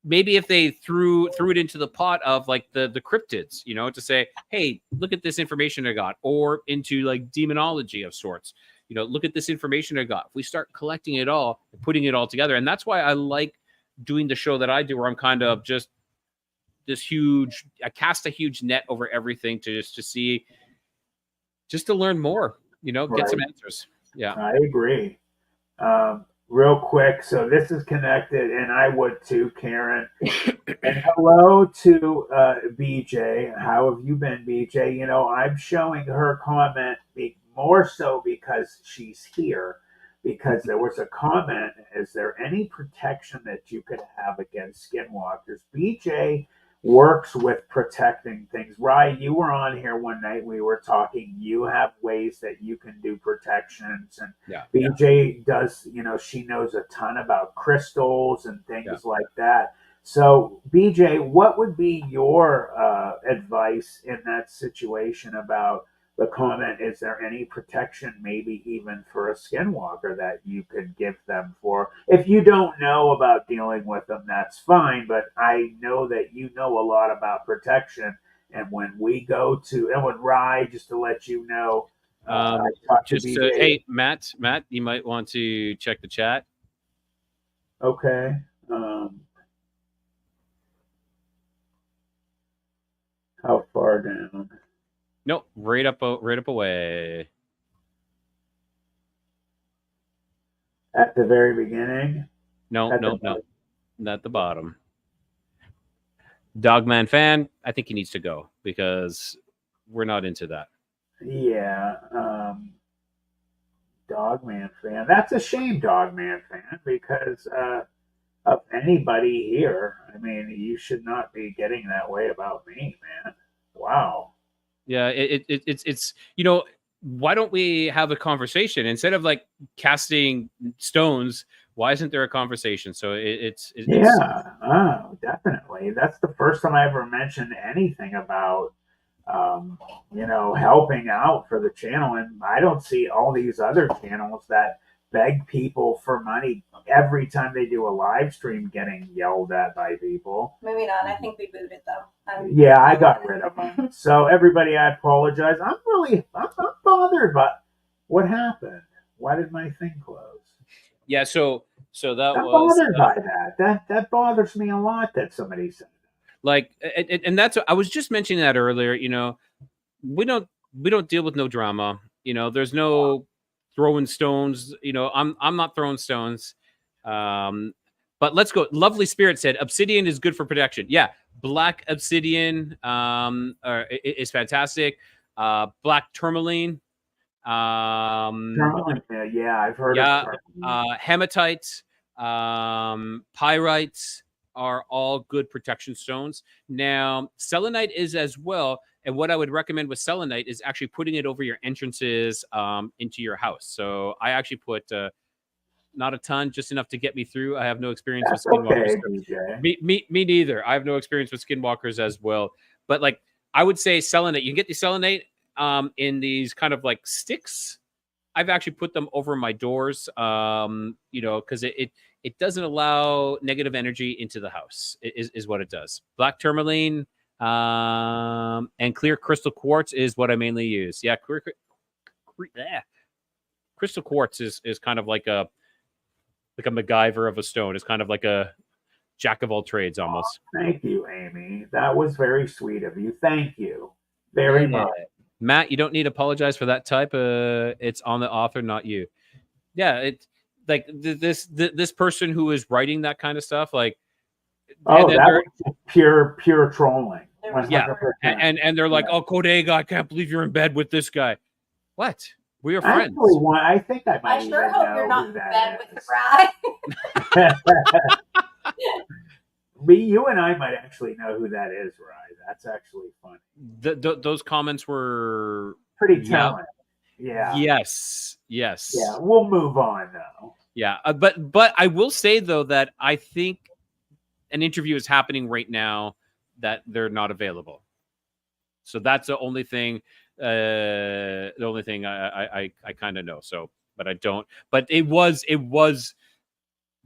maybe if they threw it into the pot of like the cryptids, to say, hey, look at this information I got, or into like demonology of sorts, look at this information I got. If we start collecting it all, putting it all together, and that's why I like doing the show that I do, where I'm kind of just I cast a huge net over everything to see, just to learn more, get some answers. Yeah. I agree. Real quick. So this is connected, and I would too, Karen. And hello to BJ. How have you been, BJ? I'm showing her comment more so because she's here. Because there was a comment, is there any protection that you could have against skinwalkers? BJ works with protecting things. Rye, you were on here one night. We were talking. You have ways that you can do protections. And BJ does, she knows a ton about crystals and things like that. So, BJ, what would be your advice in that situation about the comment, is there any protection, maybe even for a skinwalker, that you could give them for? If you don't know about dealing with them, that's fine, but I know that you know a lot about protection. And when we go to, and when Rye, just to let you know, hey, Matt, you might want to check the chat. Okay. How far down? Nope, right up away. At the very beginning? No. at the bottom. Dogman fan, I think he needs to go because we're not into that. Yeah. Dogman fan. That's a shame, Dogman fan, because of anybody here. I mean, you should not be getting that way about me, man. Wow. Yeah, it's why don't we have a conversation instead of like casting stones? Why isn't there a conversation? So it's Yeah. Oh, definitely. That's the first time I ever mentioned anything about helping out for the channel. And I don't see all these other channels that beg people for money every time they do a live stream getting yelled at by people. Maybe not. I think we booted them. Yeah, I got rid of them. So everybody, I apologize. I'm bothered, but what happened? Why did my thing close? Yeah, so that I'm was bothered by that. That bothers me a lot that somebody said. Like, and that's I was just mentioning that earlier. We don't deal with no drama. There's no throwing stones. I'm not throwing stones. But let's go. Lovely Spirit said obsidian is good for protection. Yeah, black obsidian is fantastic. Black tourmaline. Tourmaline, yeah, I've heard of tourmaline. Hematites, pyrites are all good protection stones. Now, selenite is as well. And what I would recommend with selenite is actually putting it over your entrances into your house. So I actually put not a ton, just enough to get me through. I have no experience with skinwalkers. Okay, me neither. I have no experience with skinwalkers as well. But like I would say selenite, you can get the selenite in these kind of like sticks. I've actually put them over my doors, because it doesn't allow negative energy into the house, is what it does. Black tourmaline and clear crystal quartz is what I mainly use. Yeah, crystal quartz is kind of like a MacGyver of a stone. It's kind of like a jack of all trades almost. Thank you, Amy. That was very sweet of you. Thank you very much. Matt, you don't need to apologize for that type. It's on the author, not you. Yeah, it's like this person who is writing that kind of stuff, like that was pure trolling. 100%. Yeah, and they're like, oh, Codega, I can't believe you're in bed with this guy. What? We are friends. Actually, I think I might. I sure hope you're not in bed with Rye. You and I might actually know who that is, Rye. That's actually funny. Those comments were pretty telling. Yeah. Yes. Yeah, we'll move on though. Yeah, but I will say though that I think an interview is happening right now that they're not available. So that's the only thing. I kind of know. So, but I don't. But it was.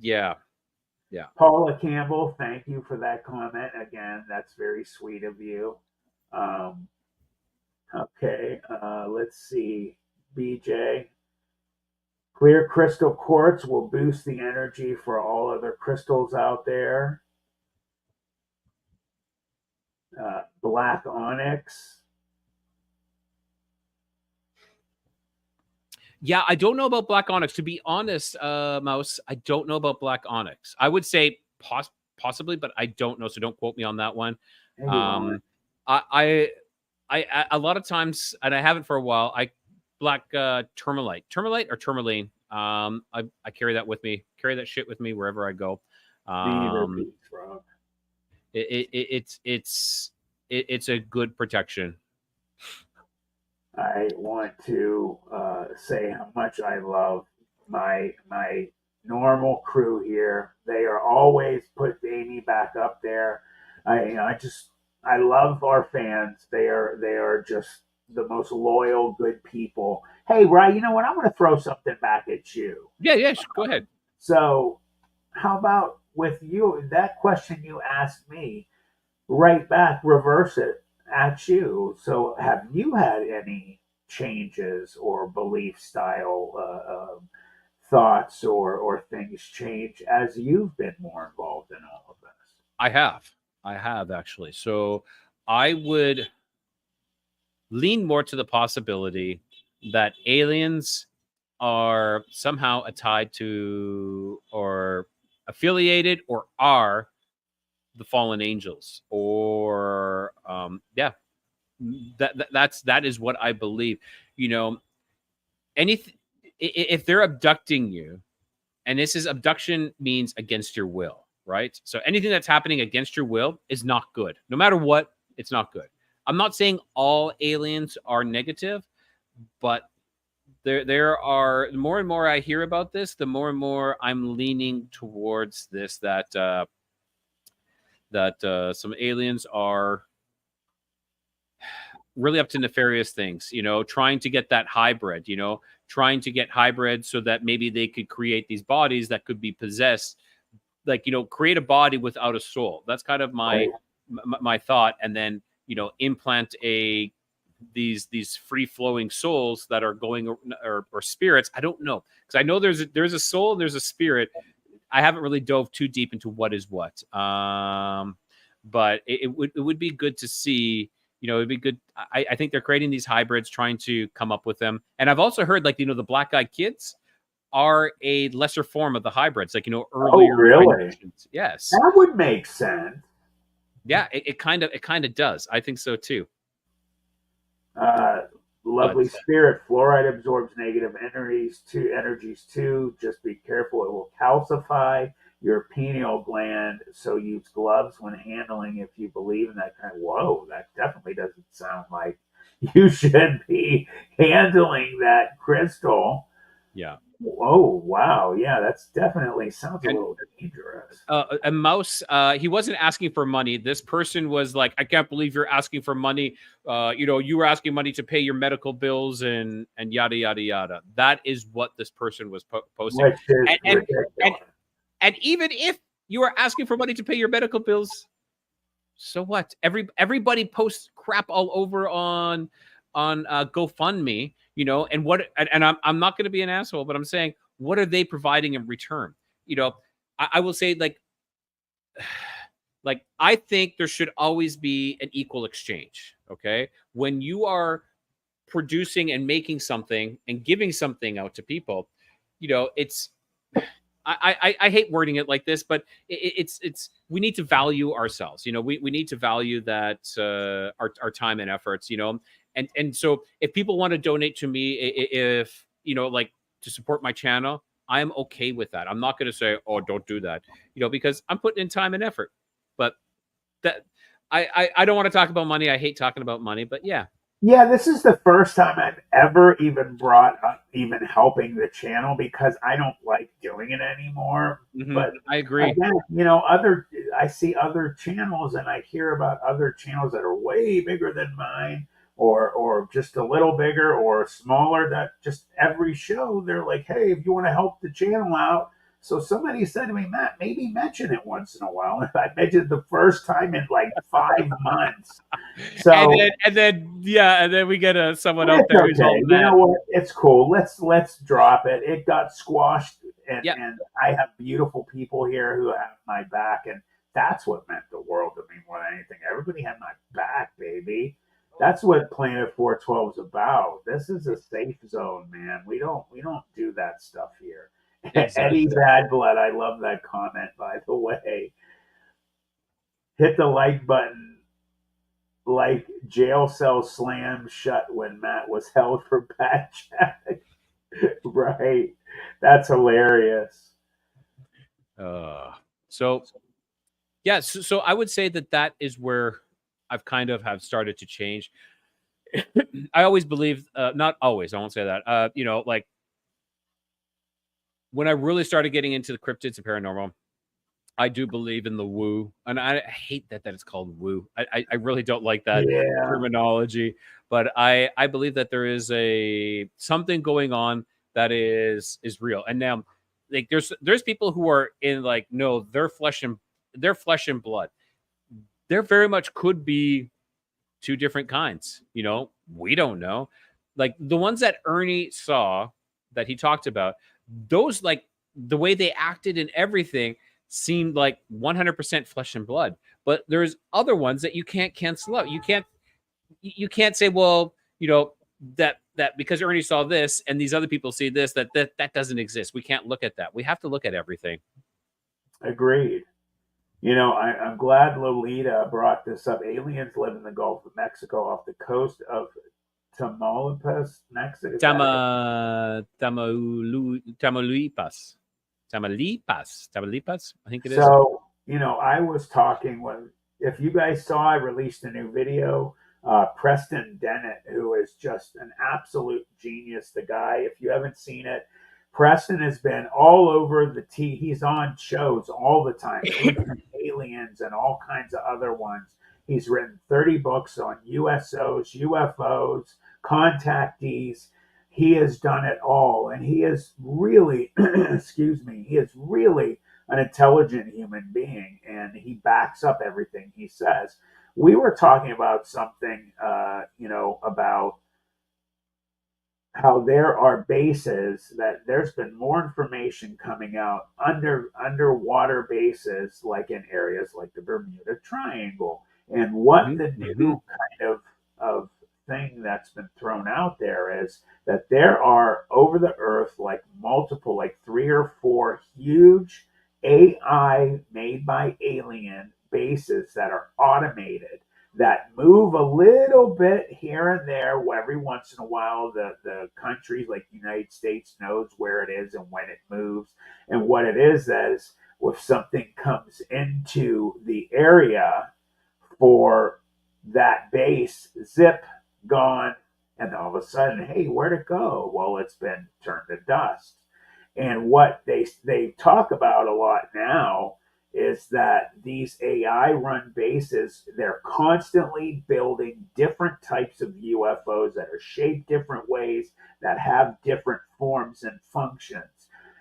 Yeah. Paula Campbell, thank you for that comment again. That's very sweet of you. Okay, let's see. BJ. Clear crystal quartz will boost the energy for all other crystals out there. Black onyx. Yeah, I don't know about black onyx. To be honest, Mouse, I don't know about black onyx. I would say possibly, but I don't know. So don't quote me on that one. I a lot of times, and I haven't for a while. Black tourmaline or tourmaline. I carry that with me. Carry that shit with me wherever I go. It's a good protection. I want to say how much I love my normal crew here. They are always put Amy back up there. I love our fans. They are just the most loyal, good people. Hey, Rye, you know what? I'm going to throw something back at you. Yeah, go ahead. So, how about with you? That question you asked me, right back, reverse it at you. So have you had any changes or belief style thoughts or things change as you've been more involved in all of this? I have actually. So I would lean more to the possibility that aliens are somehow tied to or affiliated or are the fallen angels, or that is what I believe. You know, anything, if they're abducting you, and this is abduction means against your will, right? So anything that's happening against your will is not good. No matter what, it's not good. I'm not saying all aliens are negative, but there are, the more and more I hear about this, the more and more I'm leaning towards this, that some aliens are really up to nefarious things, you know, trying to get that hybrid, you know, trying to get hybrid so that maybe they could create these bodies that could be possessed, like, you know, create a body without a soul. That's kind of my thought. And then, you know, implant these free flowing souls that are going, or spirits. I don't know, because I know there's a soul and there's a spirit. I haven't really dove too deep into what is what. But it would be good to see. You know, it'd be good. I think they're creating these hybrids, trying to come up with them. And I've also heard, like, you know, the black-eyed kids are a lesser form of the hybrids, like, you know, earlier. Oh, really? Yes. That would make sense. Yeah, it kind of does. I think so too. Lovely spirit. Fluoride absorbs negative energies too. Just be careful; it will calcify your pineal gland. So use gloves when handling if you believe in that kind of. Whoa, that definitely doesn't sound like you should be handling that crystal. Yeah. Oh, wow. Yeah, that's definitely sounds a little dangerous. A mouse, he wasn't asking for money. This person was like, I can't believe you're asking for money. You know, you were asking money to pay your medical bills and yada, yada, yada. That is what this person was posting. And even if you are asking for money to pay your medical bills, so what? Everybody posts crap all over on GoFundMe, you know, and I'm not going to be an asshole, but I'm saying, what are they providing in return? You know, I will say, like I think there should always be an equal exchange. Okay, when you are producing and making something and giving something out to people, you know, it's. I hate wording it like this, but it's we need to value ourselves. You know, we need to value that our time and efforts. You know, and so if people want to donate to me, if you know, like, to support my channel, I am okay with that. I'm not going to say, oh, don't do that. You know, because I'm putting in time and effort. But that I don't want to talk about money. I hate talking about money. But yeah. Yeah, this is the first time I've ever even brought up even helping the channel, because I don't like doing it anymore. Mm-hmm. But I agree. Again, you know, I see other channels and I hear about other channels that are way bigger than mine, or just a little bigger or smaller, that just every show they're like, hey, if you want to help the channel out. So somebody said to me, Matt, maybe mention it once in a while. And I mentioned the first time in like 5 months. So and then we get someone out there who's all you mad. know what? It's cool. Let's drop it. It got squashed, and I have beautiful people here who have my back, and that's what meant the world to me more than anything. Everybody had my back, baby. That's what Planet 412 is about. This is a safe zone, man. We don't do that stuff here. Exactly. Eddie Bad Blood, I love that comment, by the way. Hit the like button. Like jail cell slammed shut when Matt was held for bad check. Right. That's hilarious. So I would say that is where I've kind of have started to change. I always believe, not always, I won't say that. You know, like, when I really started getting into the cryptids and paranormal, I do believe in the woo, and I hate that it's called woo. I really don't like that terminology, but I believe that there is something going on that is real. And now, like, there's people who are in, like, no, they're flesh and blood. There very much could be two different kinds. You know, we don't know. Like the ones that Ernie saw that he talked about, those, like, the way they acted and everything seemed like 100% flesh and blood. But there's other ones that you can't cancel out. You can't say, well, you know, that because Ernie saw this and these other people see this, that doesn't exist. We can't look at that. We have to look at everything. Agreed. You know, I'm glad Lolita brought this up. Aliens live in the Gulf of Mexico off the coast of Tamaulipas, Mexico. Is that it? Tamaulipas. Tamaulipas, I think it is. So, you know, I was talking with, if you guys saw, I released a new video. Preston Dennett, who is just an absolute genius, the guy. If you haven't seen it, Preston has been all over the T. He's on shows all the time, Aliens and all kinds of other ones. He's written 30 books on USOs, UFOs, contactees. He has done it all. And he is really, excuse me, he is really an intelligent human being, and he backs up everything he says. We were talking about something, you know, about how there are bases that there's been more information coming out underwater bases, like in areas like the Bermuda Triangle, and what the new kind of thing that's been thrown out there is that there are over the earth like multiple, like 3 or 4 huge AI made by alien bases that are automated, that move a little bit here and there. Every once in a while, the country like the United States knows where it is and when it moves. And what it is that is, if something comes into the area for that base, zip, gone, and all of a sudden, hey, where'd it go? Well, it's been turned to dust. And what they talk about a lot now is that these AI run bases, they're constantly building different types of UFOs that are shaped different ways, that have different forms and functions.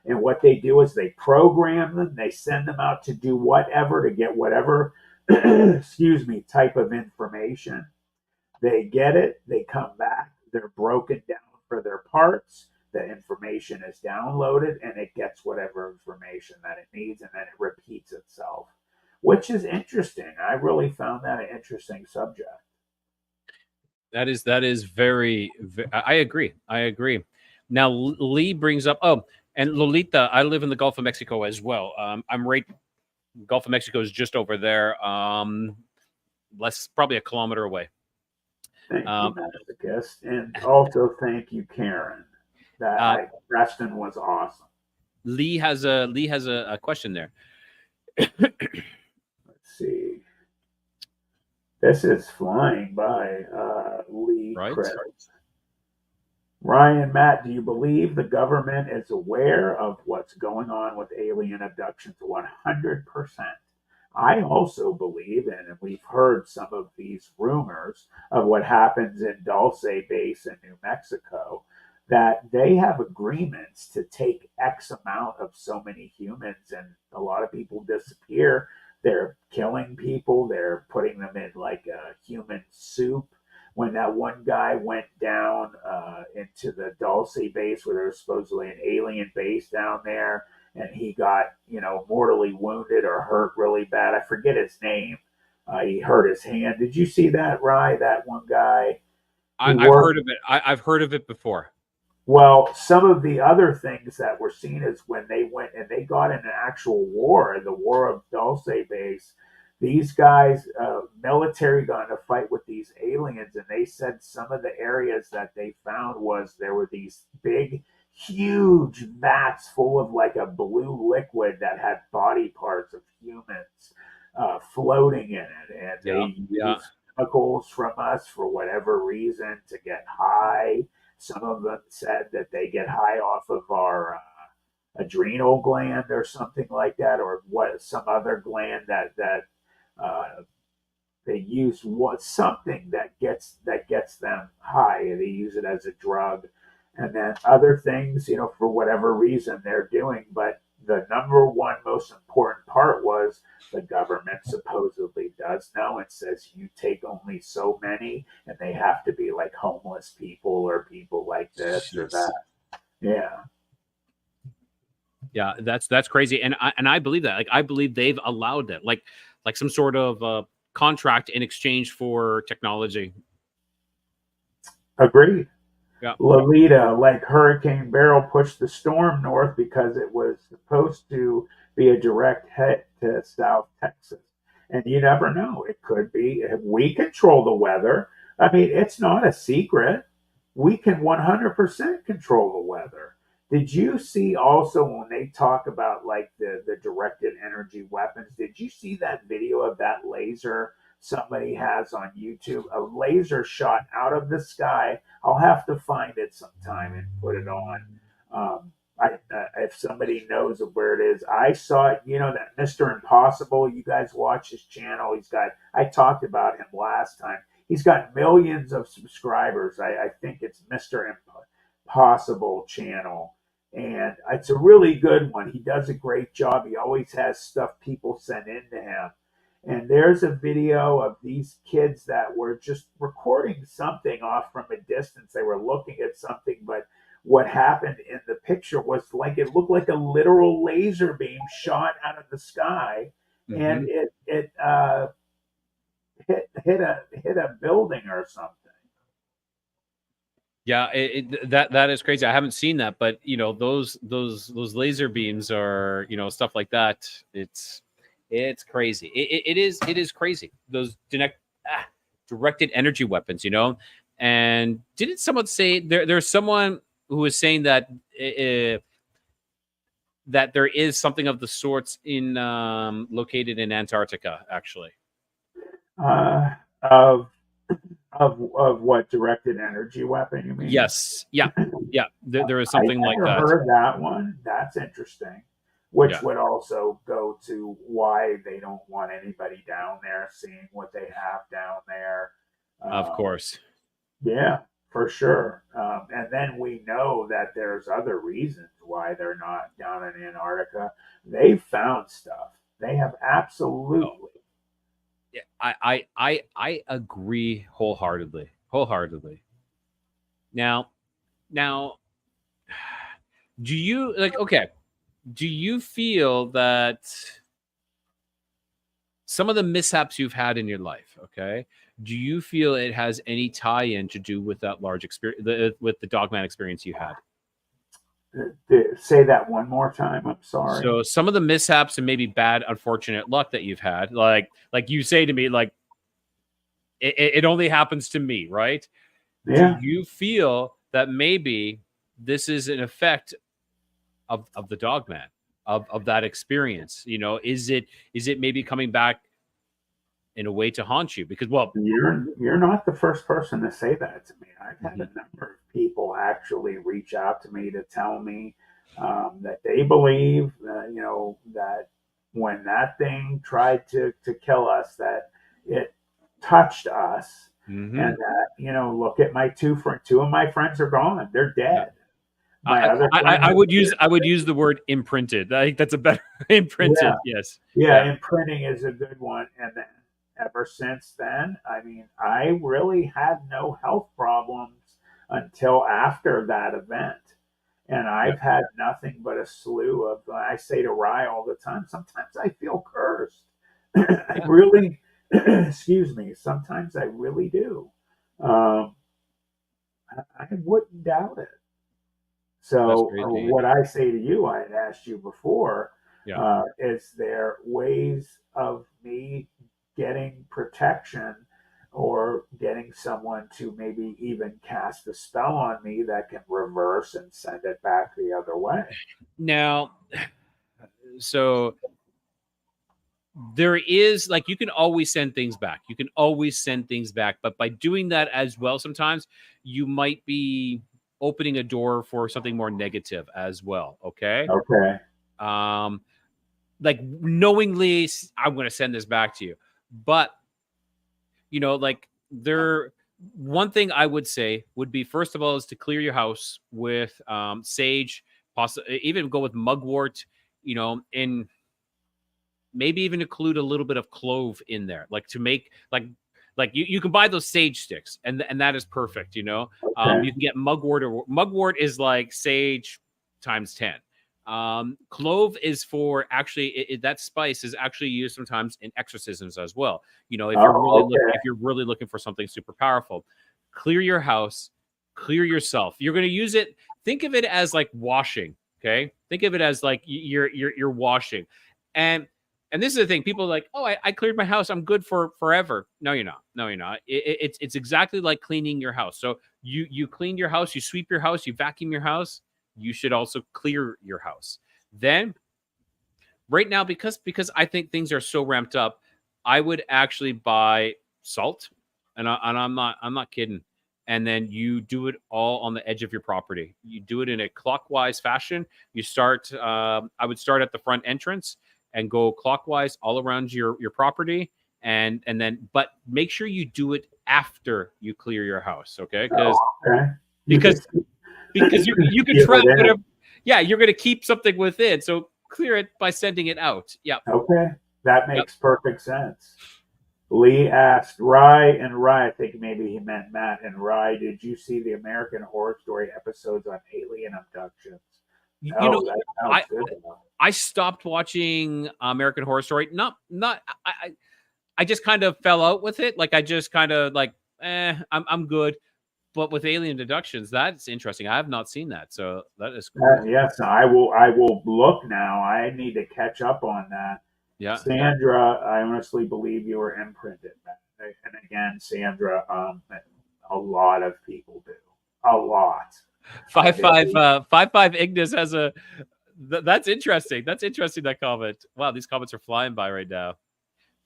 And what they do is they program them, they send them out to do whatever, to get whatever, excuse me, type of information. They get it, they come back, they're broken down for their parts. The information is downloaded and it gets whatever information that it needs, and then it repeats itself, which is interesting. I really found that an interesting subject. That is very, I agree. Now Lee brings up, oh, and Lolita, I live in the Gulf of Mexico as well. I'm right, Gulf of Mexico is just over there, probably a kilometer away. Thank you, Masochist, and also thank you, Karen. Preston was awesome. Lee has a question there. Let's see. This is flying by, Lee. Right. Ryan, Matt, do you believe the government is aware of what's going on with alien abductions? 100%. I also believe, and we've heard some of these rumors of what happens in Dulce Base in New Mexico, that they have agreements to take X amount of so many humans, and a lot of people disappear. They're killing people. They're putting them in like a human soup. When that one guy went down into the Dulce base, where there's supposedly an alien base down there, and he got, you know, mortally wounded or hurt really bad. I forget his name. He hurt his hand. Did you see that, Rye? That one guy? I've heard of it. I've heard of it before. Well, some of the other things that were seen is when they went and they got in an actual war, the War of Dulce Base. These guys, military, got in a fight with these aliens, and they said some of the areas that they found was there were these big, huge vats full of like a blue liquid that had body parts of humans floating in it, and they used chemicals from us for whatever reason to get high. Some of them said that they get high off of our adrenal gland or something like that, or what, some other gland that they use, something that gets them high. They use it as a drug, and then other things, you know, for whatever reason they're doing. But the number one most important part was the government supposedly does know and says you take only so many, and they have to be like homeless people or people like this or that. Yeah, that's crazy, and I believe that. Like, I believe they've allowed it, like some sort of contract in exchange for technology. Agreed. Yeah. Lolita, like Hurricane Beryl, pushed the storm north because it was supposed to be a direct hit to South Texas. And you never know. It could be. We control the weather. I mean, it's not a secret. We can 100% control the weather. Did you see also when they talk about like the directed energy weapons? Did you see that video of that laser somebody has on YouTube? A laser shot out of the sky. I'll have to find it sometime and put it on. If somebody knows of where it is, I saw it. You know that Mr. Impossible. You guys watch his channel. I talked about him last time. He's got millions of subscribers. I think it's Mr. Impossible channel. And it's a really good one. He does a great job. He always has stuff people send in to him. And there's a video of these kids that were just recording something off from a distance. They were looking at something, but what happened in the picture was like it looked like a literal laser beam shot out of the sky, and it hit a building or something. Yeah, that is crazy. I haven't seen that, but you know those laser beams are, you know, stuff like that. It's crazy. It is crazy. Those directed energy weapons, you know. And didn't someone say there's someone who was saying that that there is something of the sorts in located in Antarctica, actually. Of what directed energy weapon you mean? Yes. Yeah. There is something like that. I heard that one. That's interesting. Which would also go to why they don't want anybody down there seeing what they have down there. Of course. Yeah, for sure. And then we know that there's other reasons why they're not down in Antarctica. They've found stuff. They have absolutely. Yeah, I agree wholeheartedly. Now, do you do you feel that some of the mishaps you've had in your life, do you feel it has any tie-in to do with that large experience, with the Dogman experience you had? Say that one more time. I'm sorry. So some of the mishaps and maybe bad, unfortunate luck that you've had, like you say to me, like it only happens to me, right? Yeah. Do you feel that maybe this is an effect of the Dogman, of that experience? You know, is it maybe coming back in a way to haunt you? Because, well, you're not the first person to say that to me. I've had a number of people actually reach out to me to tell me that they believe, you know, that when that thing tried to kill us, that it touched us, and that, you know, look at my two of my friends are gone; they're dead. I would use the word imprinted. I think that's a better imprinted. Yes. Yeah, imprinting is a good one. And then ever since then, I mean, I really had no health problems until after that event. And I've had nothing but a slew of, I say to Rye all the time, sometimes I feel cursed. I really, excuse me, sometimes I really do. I wouldn't doubt it. So what I say to you, I had asked you before, is there ways of me getting protection or getting someone to maybe even cast a spell on me that can reverse and send it back the other way? Now, so there is, like, you can always send things back. But by doing that as well, sometimes you might be opening a door for something more negative as well. Okay. Like, knowingly, I'm going to send this back to you. But, you know, like, one thing I would say would be, first of all, is to clear your house with sage, even go with mugwort, you know, and maybe even include a little bit of clove in there, like to make like you can buy those sage sticks, and that is perfect. You know, you can get mugwort, or mugwort is like sage times 10. Clove is for actually that spice is actually used sometimes in exorcisms as well. You know, if you're really looking for something super powerful, clear your house, clear yourself. You're going to use it. Think of it as like washing. Okay, think of it as like you're washing, And this is the thing. People are like, oh, I cleared my house. I'm good for forever. No, you're not. No, you're not. It's exactly like cleaning your house. So you clean your house, you sweep your house, you vacuum your house. You should also clear your house. Then right now, because I think things are so ramped up, I would actually buy salt, and I'm not kidding. And then you do it all on the edge of your property. You do it in a clockwise fashion. You start. I would start at the front entrance and go clockwise all around your property, and then, but make sure you do it after you clear your house, okay? Because you can trap whatever. Yeah, you're going to keep something within, so clear it by sending it out. Yeah. Okay, that makes perfect sense. Lee asked, Rye, I think maybe he meant Matt and Rye, did you see the American Horror Story episodes on alien abductions? No, I stopped watching American Horror Story. I just kind of fell out with it. Like I just kind of like, I'm good. But with alien abductions, that's interesting. I have not seen that, so that is cool. Yes, I will look now. I need to catch up on that. Yeah, Sandra, I honestly believe you were imprinted. And again, Sandra, a lot of people do. A lot. 55 Ignis has a. That's interesting. That's interesting. That comment. Wow, these comments are flying by right now.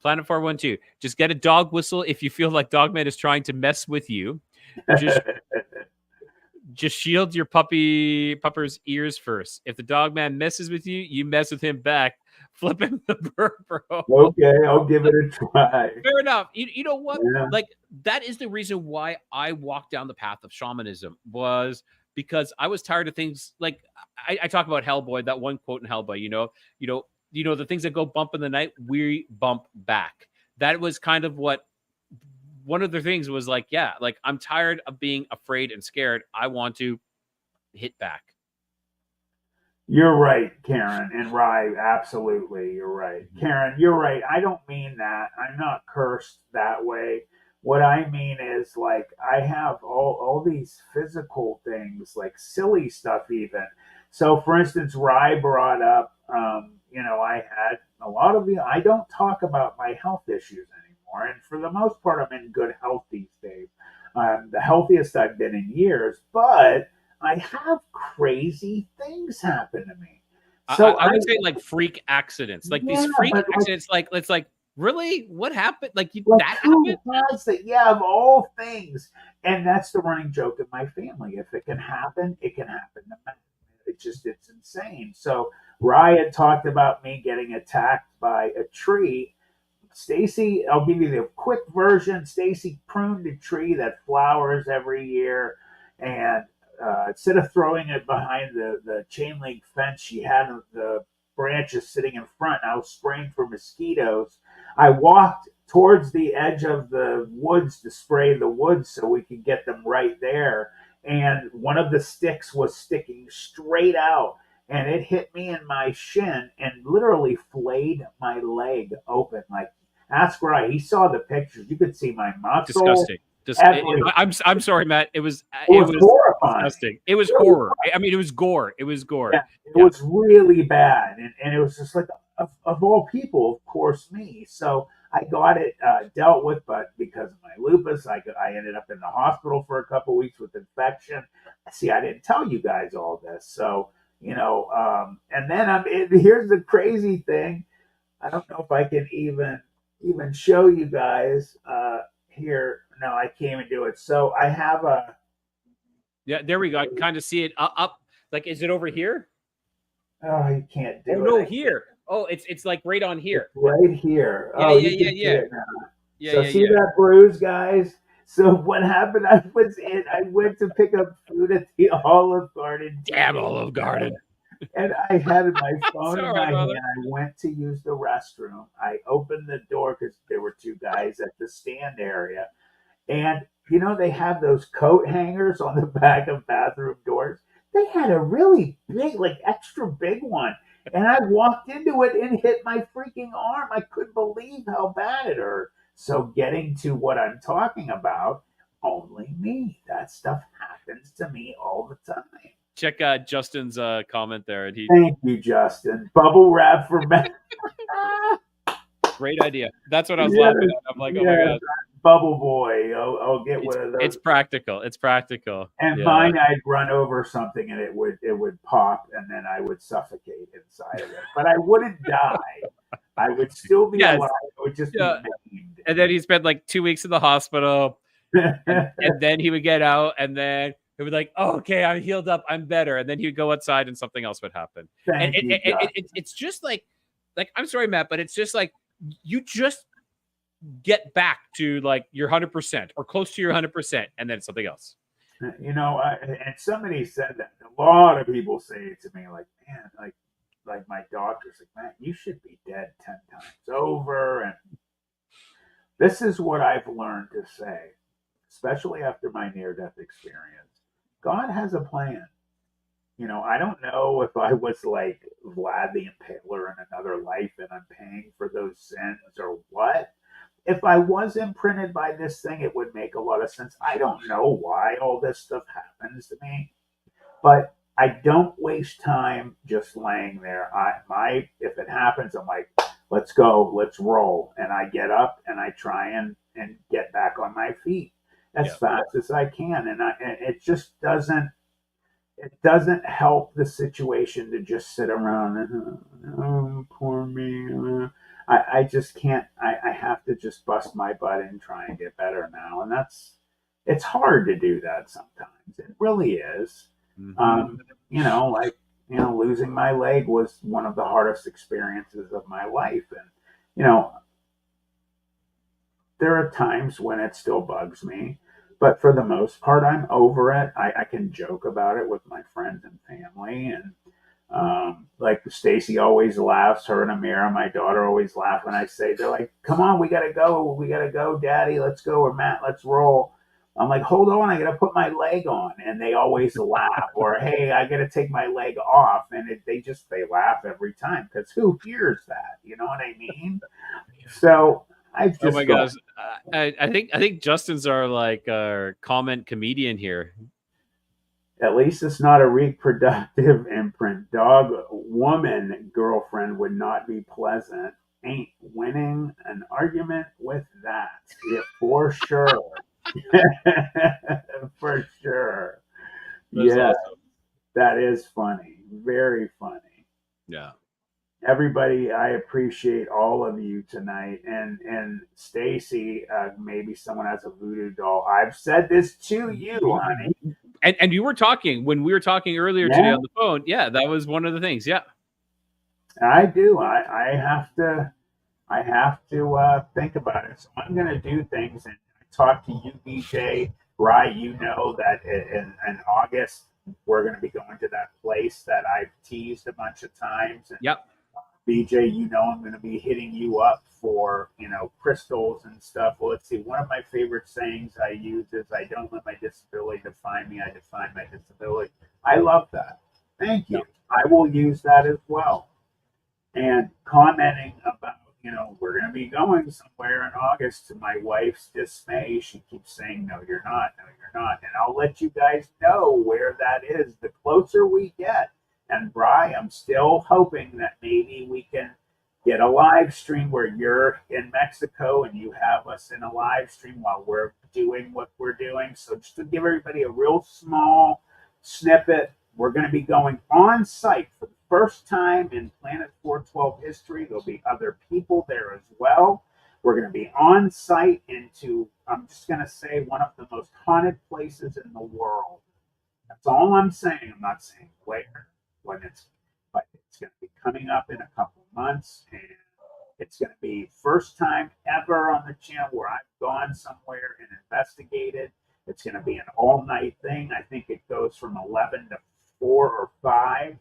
Planet 412. Just get a dog whistle if you feel like Dogman is trying to mess with you. Just shield your pupper's ears first. If the Dogman messes with you, you mess with him back. Flip him the bird, bro. Okay, I'll give it a try. Fair enough. You know what? Yeah. Like that is the reason why I walked down the path of shamanism, was because I was tired of things like I talk about Hellboy, that one quote in Hellboy, you know, the things that go bump in the night, we bump back. That was kind of what one of the things was like, yeah, like I'm tired of being afraid and scared. I want to hit back. You're right, Karen, and Rye, absolutely, you're right. Karen, you're right. I don't mean that. I'm not cursed that way. What I mean is, like, I have all these physical things, like silly stuff even. So, for instance, Rye brought up, I had a lot of I don't talk about my health issues anymore. And for the most part, I'm in good health these days. The healthiest I've been in years, but I have crazy things happen to me. So I would say like freak accidents, like these freak accidents. Like it's like, really, what happened? Like that happened? Yeah, of all things, and that's the running joke in my family. If it can happen, it can happen to me. It's insane. So Rye had talked about me getting attacked by a tree. Stacy, I'll give you the quick version. Stacy pruned a tree that flowers every year, and instead of throwing it behind the chain link fence, she had the branches sitting in front. I was spraying for mosquitoes. I walked towards the edge of the woods to spray the woods so we could get them right there. And one of the sticks was sticking straight out, and it hit me in my shin and literally flayed my leg open. Like, ask Rye. He saw the pictures. You could see my muscle. Disgusting. I'm sorry, Matt. It was horrifying. Disgusting. It was horror. I mean, it was gore. It was gore. Yeah, it was really bad, and it was just like of all people, of course, me. So I got it dealt with, but because of my lupus, I ended up in the hospital for a couple of weeks with infection. See, I didn't tell you guys all this, so and then here's the crazy thing. I don't know if I can even show you guys here. No, I can't even do it. So I have a. Yeah, there we go. I can kind of see it up. Like, is it over here? Oh, you can't do it. No, here. Oh, it's like right on here. It's right here. Yeah. So see that bruise, guys? So what happened? I went to pick up food at the Olive Garden. Damn Olive Garden. And I had my phone in my hand. I went to use the restroom. I opened the door because there were two guys at the stand area. And, they have those coat hangers on the back of bathroom doors. They had a really big, like extra big one. And I walked into it and hit my freaking arm. I couldn't believe how bad it hurt. So getting to what I'm talking about, only me. That stuff happens to me all the time. Check Justin's comment there. And Thank you, Justin. Bubble wrap for Matt. Great idea. That's what I was Yes, laughing at. I'm like, oh my yes, god, Bubble Boy. I'll get one of those. it's practical. It's practical. And Yeah. mine, I'd run over something and it would pop, and then I would suffocate inside of it. But I wouldn't die. I would still be Yes. alive. I would just Yeah. be maimed. And then he spent like 2 weeks in the hospital, and then he would get out, and then he would like, oh, okay, I'm healed up, I'm better, and then he would go outside, and something else would happen. Thank you, It's just like I'm sorry, Matt, but it's just like you just get back to like your 100% or close to your 100%, and then something else. You know, and somebody said that. A lot of people say it to me, like, man, like my doctor's like, man, you should be dead 10 times over. And this is what I've learned to say, especially after my near-death experience. God has a plan. You know, I don't know if I was like Vlad the Impaler in another life and I'm paying for those sins or what. If I was imprinted by this thing, it would make a lot of sense. I don't know why all this stuff happens to me, but I don't waste time just laying there. If it happens, I'm like, let's go, let's roll. And I get up and I try and get back on my feet as fast as I can. And it just doesn't help the situation to just sit around and, oh, poor me. I just can't. I have to just bust my butt and try and get better now. And it's hard to do that sometimes. It really is. Mm-hmm. Losing my leg was one of the hardest experiences of my life. And, there are times when it still bugs me. But for the most part, I'm over it. I can joke about it with my friends and family. And like Stacy always laughs, her and Amira, my daughter, always laugh when I say, they're like, come on, we gotta go, Daddy, let's go, or Matt, let's roll. I'm like, hold on, I gotta put my leg on. And they always laugh. Or, hey, I gotta take my leg off. And they laugh every time, because who hears that? You know what I mean? So I've just, oh my gosh, I think Justin's our comment comedian here. At least it's not a reproductive imprint. Dog, woman, girlfriend would not be pleasant. Ain't winning an argument with that. Yeah, for sure. For sure. Yeah, awesome. That is funny. Very funny. Yeah. Everybody, I appreciate all of you tonight. And Stacy, maybe someone has a voodoo doll. I've said this to you, honey. And you were talking when we were talking earlier today on the phone. Yeah, that was one of the things. Yeah, I do. I have to think about it. So I'm going to do things and talk to you, BJ. Rye, you know that in August we're going to be going to that place that I've teased a bunch of times. And yep. BJ, you know I'm going to be hitting you up for, crystals and stuff. Well, let's see. One of my favorite sayings I use is, I don't let my disability define me. I define my disability. I love that. Thank you. Yep. I will use that as well. And commenting about, we're going to be going somewhere in August, to my wife's dismay. She keeps saying, no, you're not. No, you're not. And I'll let you guys know where that is the closer we get. And Rye, I'm still hoping that maybe we can get a live stream where you're in Mexico and you have us in a live stream while we're doing what we're doing. So just to give everybody a real small snippet, we're going to be going on site for the first time in Planet 412 history. There'll be other people there as well. We're going to be on site into, I'm just going to say, one of the most haunted places in the world. That's all I'm saying. I'm not saying where. But it's going to be coming up in a couple months, and it's going to be first time ever on the channel where I've gone somewhere and investigated. It's going to be an all-night thing. I think it goes from 11 to 4 or 5,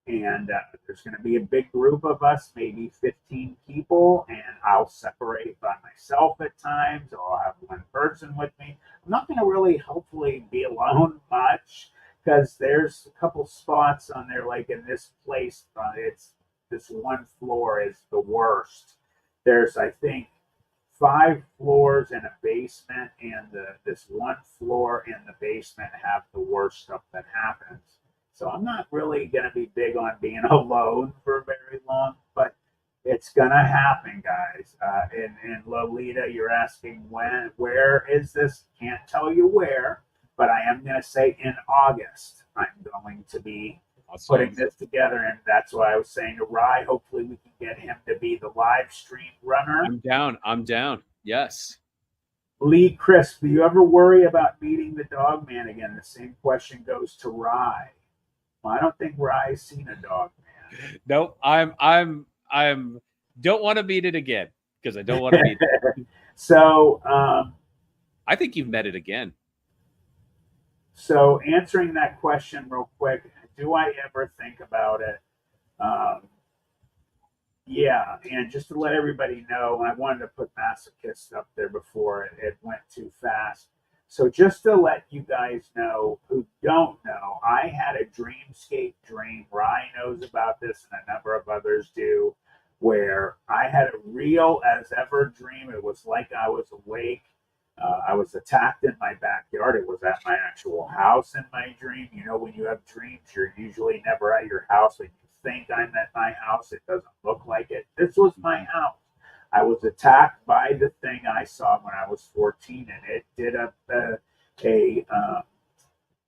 and there's going to be a big group of us, maybe 15 people, and I'll separate by myself at times, or I'll have one person with me. I'm not going to really, hopefully, be alone much, because there's a couple spots on there, like in this place, it's this one floor is the worst. There's, I think, 5 floors and a basement, and this one floor in the basement have the worst stuff that happens. So I'm not really going to be big on being alone for very long, but It's gonna happen, guys. In Lolita, you're asking when, where is this? Can't tell you where, but I am gonna say in August. I'm going to be putting this together, and that's why I was saying to Rye. Hopefully, we can get him to be the live stream runner. I'm down. I'm down. Yes. Lee Crisp, do you ever worry about meeting the dog man again? The same question goes to Rye. Well, I don't think Rye's seen a dog man. Nope. I'm don't want to meet it again because I don't want to meet it. So, I think you've met it again. so answering that question real quick, do I ever think about it? Yeah, and just to let everybody know, I wanted to put masochist up there before it went too fast. So just to let you guys know who don't know, I had a dreamscape dream. Ryan knows about this, and a number of others do, where I had a real as ever dream. It was like I was awake. I was attacked in my backyard. It was at my actual house in my dream. You know, when you have dreams, you're usually never at your house. When you think I'm at my house, it doesn't look like it. This was my house. I was attacked by the thing I saw when I was 14, and it did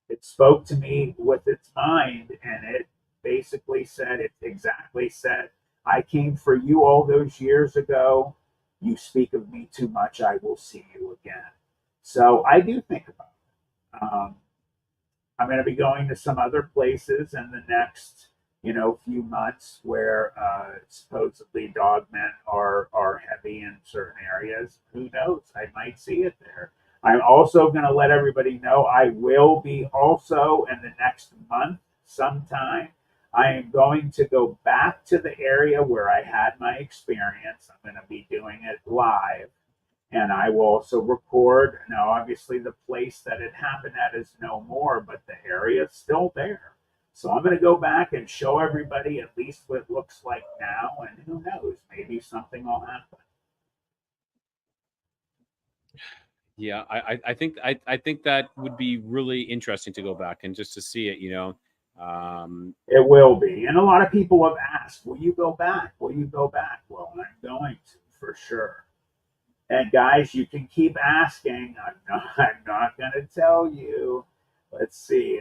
it spoke to me with its mind, and it basically said, it exactly said, I came for you all those years ago. You speak of me too much. I will see you again. So I do think about it. I'm going to be going to some other places in the next, few months where supposedly dogmen are heavy in certain areas. Who knows? I might see it there. I'm also going to let everybody know I will be also in the next month sometime. I am going to go back to the area where I had my experience. I'm going to be doing it live. And I will also record. Now, obviously, the place that it happened at is no more, but the area is still there. So I'm going to go back and show everybody at least what it looks like now. And who knows, maybe something will happen. Yeah, I think that would be really interesting to go back and just to see it, It will be. And a lot of people have asked, will you go back? Will you go back? Well, I'm going to, for sure. And guys, you can keep asking. I'm not going to tell you. Let's see.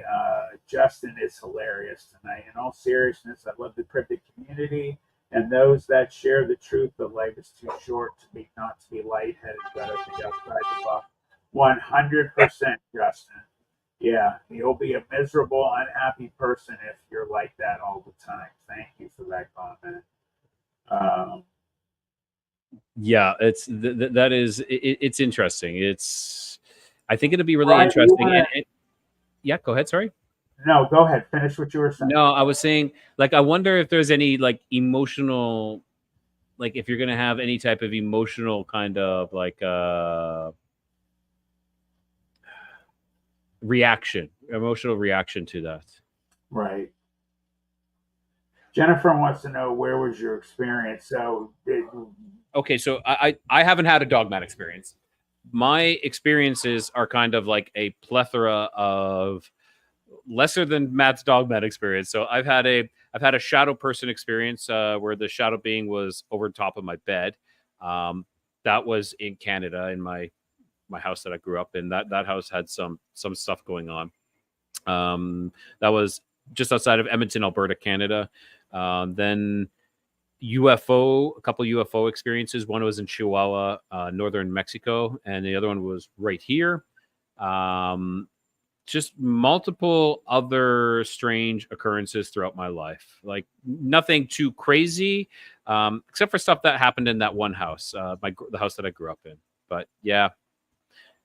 Justin is hilarious tonight. In all seriousness, I love the cryptid community and those that share the truth that life is too short to be not to be lightheaded. Got to think outside the box. 100%, Justin. Yeah, you'll be a miserable, unhappy person if you're like that all the time. Thank you for that comment. Yeah, it's it's interesting. I think it'll be really interesting. Yeah, go ahead. Sorry. No, go ahead. Finish what you were saying. No, I was saying, I wonder if there's any emotional, if you're gonna have any type of emotional kind of emotional reaction to that. Right. Jennifer wants to know, where was your experience? So okay, so I haven't had a dogmat experience. My experiences are kind of like a plethora of lesser than Matt's dogmat experience. So I've had a shadow person experience where the shadow being was over top of my bed. That was in Canada, in my house that I grew up in. That house had some stuff going on. That was just outside of Edmonton, Alberta, Canada. Then a couple UFO experiences. One was in Chihuahua, northern Mexico, and the other one was right here. Just multiple other strange occurrences throughout my life. Nothing too crazy, except for stuff that happened in that one house, the house that I grew up in. But yeah,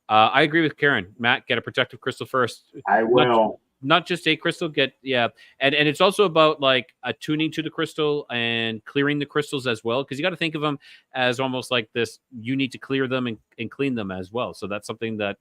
I agree with Karen. Matt, get a protective crystal first. I will. Not just a crystal, and it's also about attuning to the crystal and clearing the crystals as well, because you got to think of them as almost like this. You need to clear them and clean them as well. So that's something that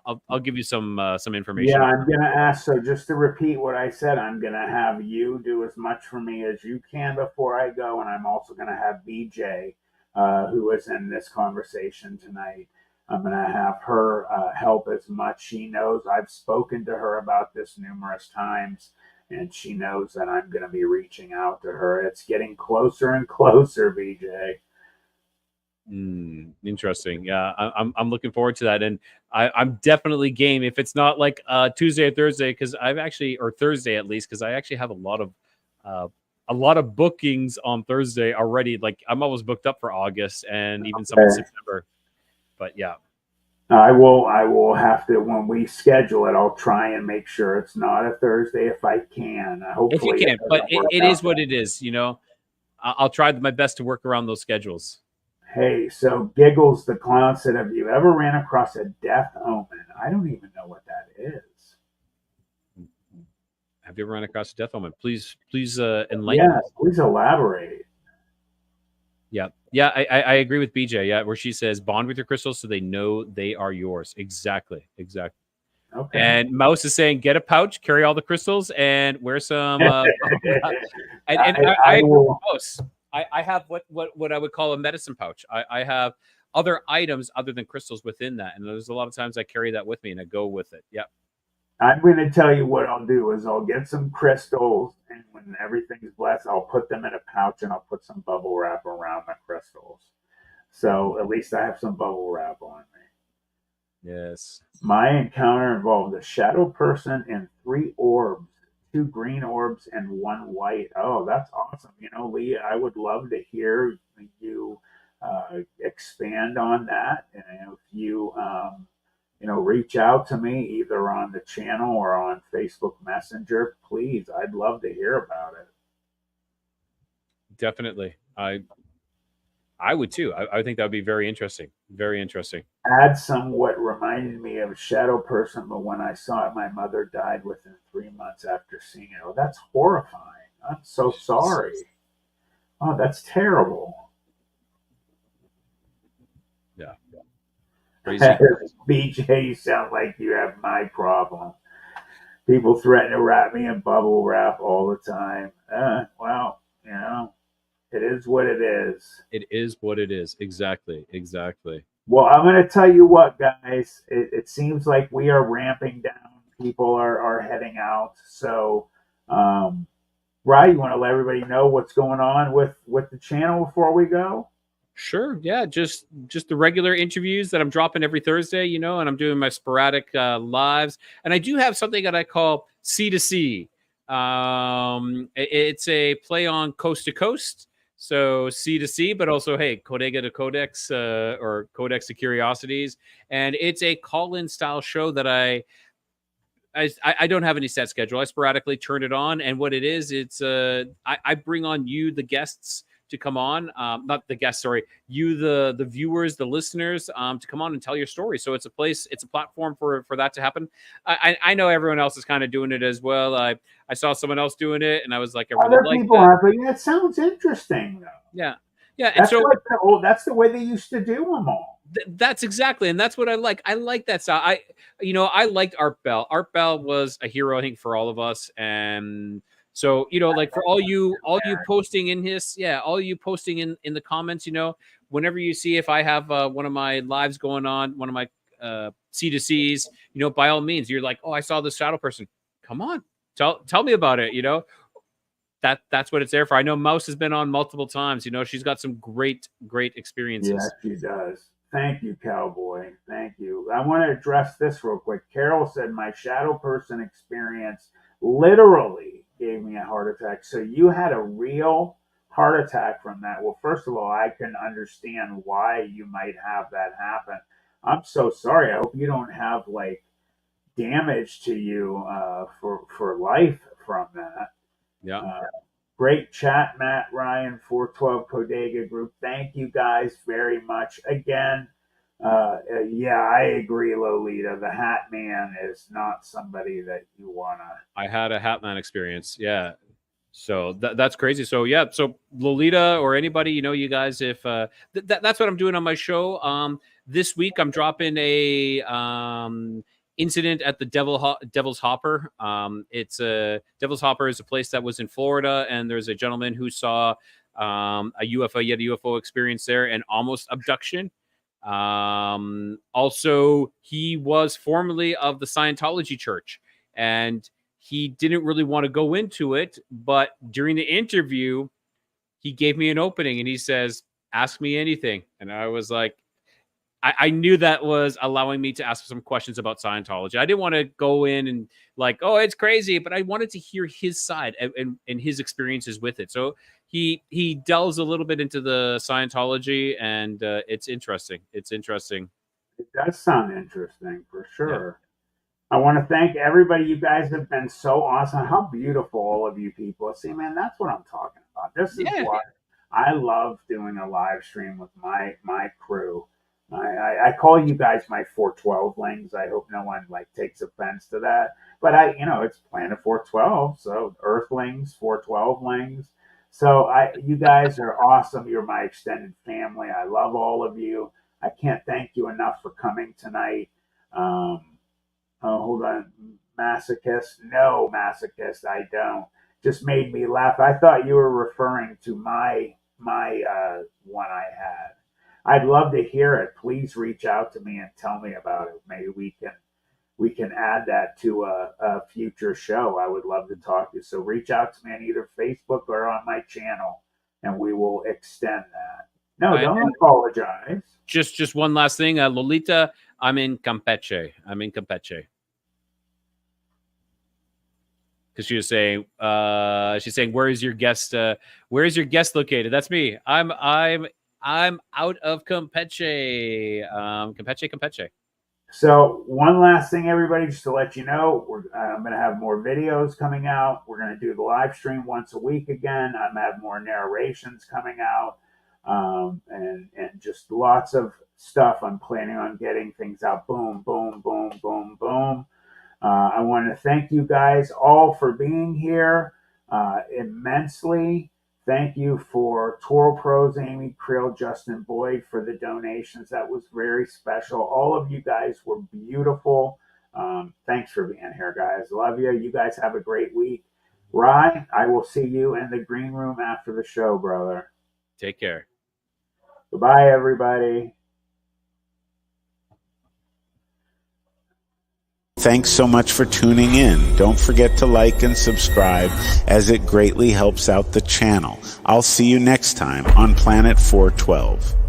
I'll give you some information. Yeah, I'm gonna ask. So just to repeat what I said, I'm gonna have you do as much for me as you can before I go, and I'm also gonna have BJ, who is in this conversation tonight. I'm going to have her help as much. She knows I've spoken to her about this numerous times. and she knows that I'm going to be reaching out to her. It's getting closer and closer, BJ. Interesting. Yeah, I'm looking forward to that, and I'm definitely game if it's not like Tuesday or Thursday, because I've actually, or Thursday at least, because I actually have a lot of bookings on Thursday already. Like I'm almost booked up for August and even some in September. But yeah, I will have to, when we schedule it, I'll try and make sure it's not a Thursday if I can. if you Hopefully, can, but it is what out. it is. You know, I'll try my best to work around those schedules. Hey, so Giggles the Clown said, have you ever ran across a death omen? I don't even know what that is. Have you ever run across a death omen? Please enlighten us. Please elaborate. Yeah. I agree with BJ. Yeah, where she says bond with your crystals so they know they are yours. Exactly. Okay. And Mouse is saying get a pouch, carry all the crystals, and wear some. I will. I have what I would call a medicine pouch. I have other items other than crystals within that, and there's a lot of times I carry that with me and I go with it. Yep. I'm going to tell you what I'll do is I'll get some crystals, and when everything's blessed, I'll put them in a pouch and I'll put some bubble wrap around the crystals. So at least I have some bubble wrap on me. Yes. My encounter involved a shadow person and 3 orbs, 2 green orbs and 1 white. Oh, that's awesome. You know, Lee, I would love to hear you expand on that. And if you, reach out to me either on the channel or on Facebook Messenger, please. I'd love to hear about it. Definitely. I would too. I think that would be very interesting. Very interesting. Add somewhat reminded me of a shadow person, but when I saw it, my mother died within 3 months after seeing it. Oh, that's horrifying. I'm so sorry. Oh, that's terrible. Yeah. Crazy. BJ, you sound like you have my problem. People threaten to wrap me in bubble wrap all the time. Well, it is what it is. It is what it is. Exactly. Well, I'm going to tell you what, guys. It seems like we are ramping down. People are heading out. So, Rye, you want to let everybody know what's going on with the channel before we go? Sure. Yeah. Just the regular interviews that I'm dropping every Thursday, and I'm doing my sporadic lives. And I do have something that I call C2C. It's a play on coast to coast. So C2C, but also, hey, Codega to Codex or Codex to Curiosities. And it's a call-in style show that I don't have any set schedule. I sporadically turn it on. And what it is, it's I bring on you, the guests, to come on, not the guests, sorry, you, the viewers, the listeners, to come on and tell your story. So it's a platform for that to happen. I know everyone else is kind of doing it as well. I saw someone else doing it, and I was like, other people are, but it sounds interesting though. Yeah. And so that's the way they used to do them all. That's exactly, and that's what I like. I like that style. I liked Art Bell. Art Bell was a hero, I think, for all of us, and. So, like for all you posting in all you posting in the comments, whenever you see if I have one of my lives going on, one of my C2Cs, by all means, you're like, oh, I saw this shadow person. Come on, tell me about it. That's what it's there for. I know Mouse has been on multiple times. She's got some great experiences. Yeah, she does. Thank you, Cowboy. Thank you. I want to address this real quick. Carol said my shadow person experience literally gave me a heart attack. So you had a real heart attack from that. Well, first of all, I can understand why you might have that happen. I'm so sorry. I hope you don't have like damage to you for life from that. Yeah. Great chat, Matt, Ryan, 412 Codega group. Thank you guys very much. Again, I agree, Lolita. The Hat Man is not somebody that you want to. I had a Hat Man experience. Yeah. So that's crazy. So, yeah. So Lolita or anybody, you guys, if that's what I'm doing on my show. This week, I'm dropping a incident at the Devil's Hopper. It's Devil's Hopper is a place that was in Florida, and there's a gentleman who saw a UFO. He had a UFO experience there and almost abduction. Also, he was formerly of the Scientology church, and he didn't really want to go into it, but during the interview, he gave me an opening and he says, ask me anything. And I was like, I knew that was allowing me to ask some questions about Scientology. I didn't want to go in and like, oh, it's crazy, but I wanted to hear his side and his experiences with it. So he delves a little bit into the Scientology, and it's interesting. It's interesting. It does sound interesting for sure. Yeah. I want to thank everybody. You guys have been so awesome. How beautiful all of you people. See, man, that's what I'm talking about. This is why I love doing a live stream with my crew. I call you guys my 412lings. I hope no one like takes offense to that. But it's Planet 412, so Earthlings, 412lings. So you guys are awesome. You're my extended family. I love all of you. I can't thank you enough for coming tonight. Hold on, masochist? No, masochist, I don't. Just made me laugh. I thought you were referring to my one I had. I'd love to hear it. Please reach out to me and tell me about it. Maybe we can add that to a future show. I would love to talk to you. So reach out to me on either Facebook or on my channel, and we will extend that. No, don't apologize. Just one last thing, Lolita. I'm in Campeche. Because she was saying, she's saying, where is your guest? Where is your guest located? That's me. I'm out of Campeche. Campeche. So one last thing, everybody, just to let you know, I'm going to have more videos coming out. We're going to do the live stream once a week again. I'm going to have more narrations coming out, and just lots of stuff. I'm planning on getting things out. Boom, boom, boom, boom, boom. I want to thank you guys all for being here immensely. Thank you for Toro Pros, Amy Creel, Justin Boyd for the donations. That was very special. All of you guys were beautiful. Thanks for being here, guys. Love you. You guys have a great week. Rye, I will see you in the green room after the show, brother. Take care. Goodbye, everybody. Thanks so much for tuning in. Don't forget to like and subscribe, as it greatly helps out the channel. I'll see you next time on Planet 412.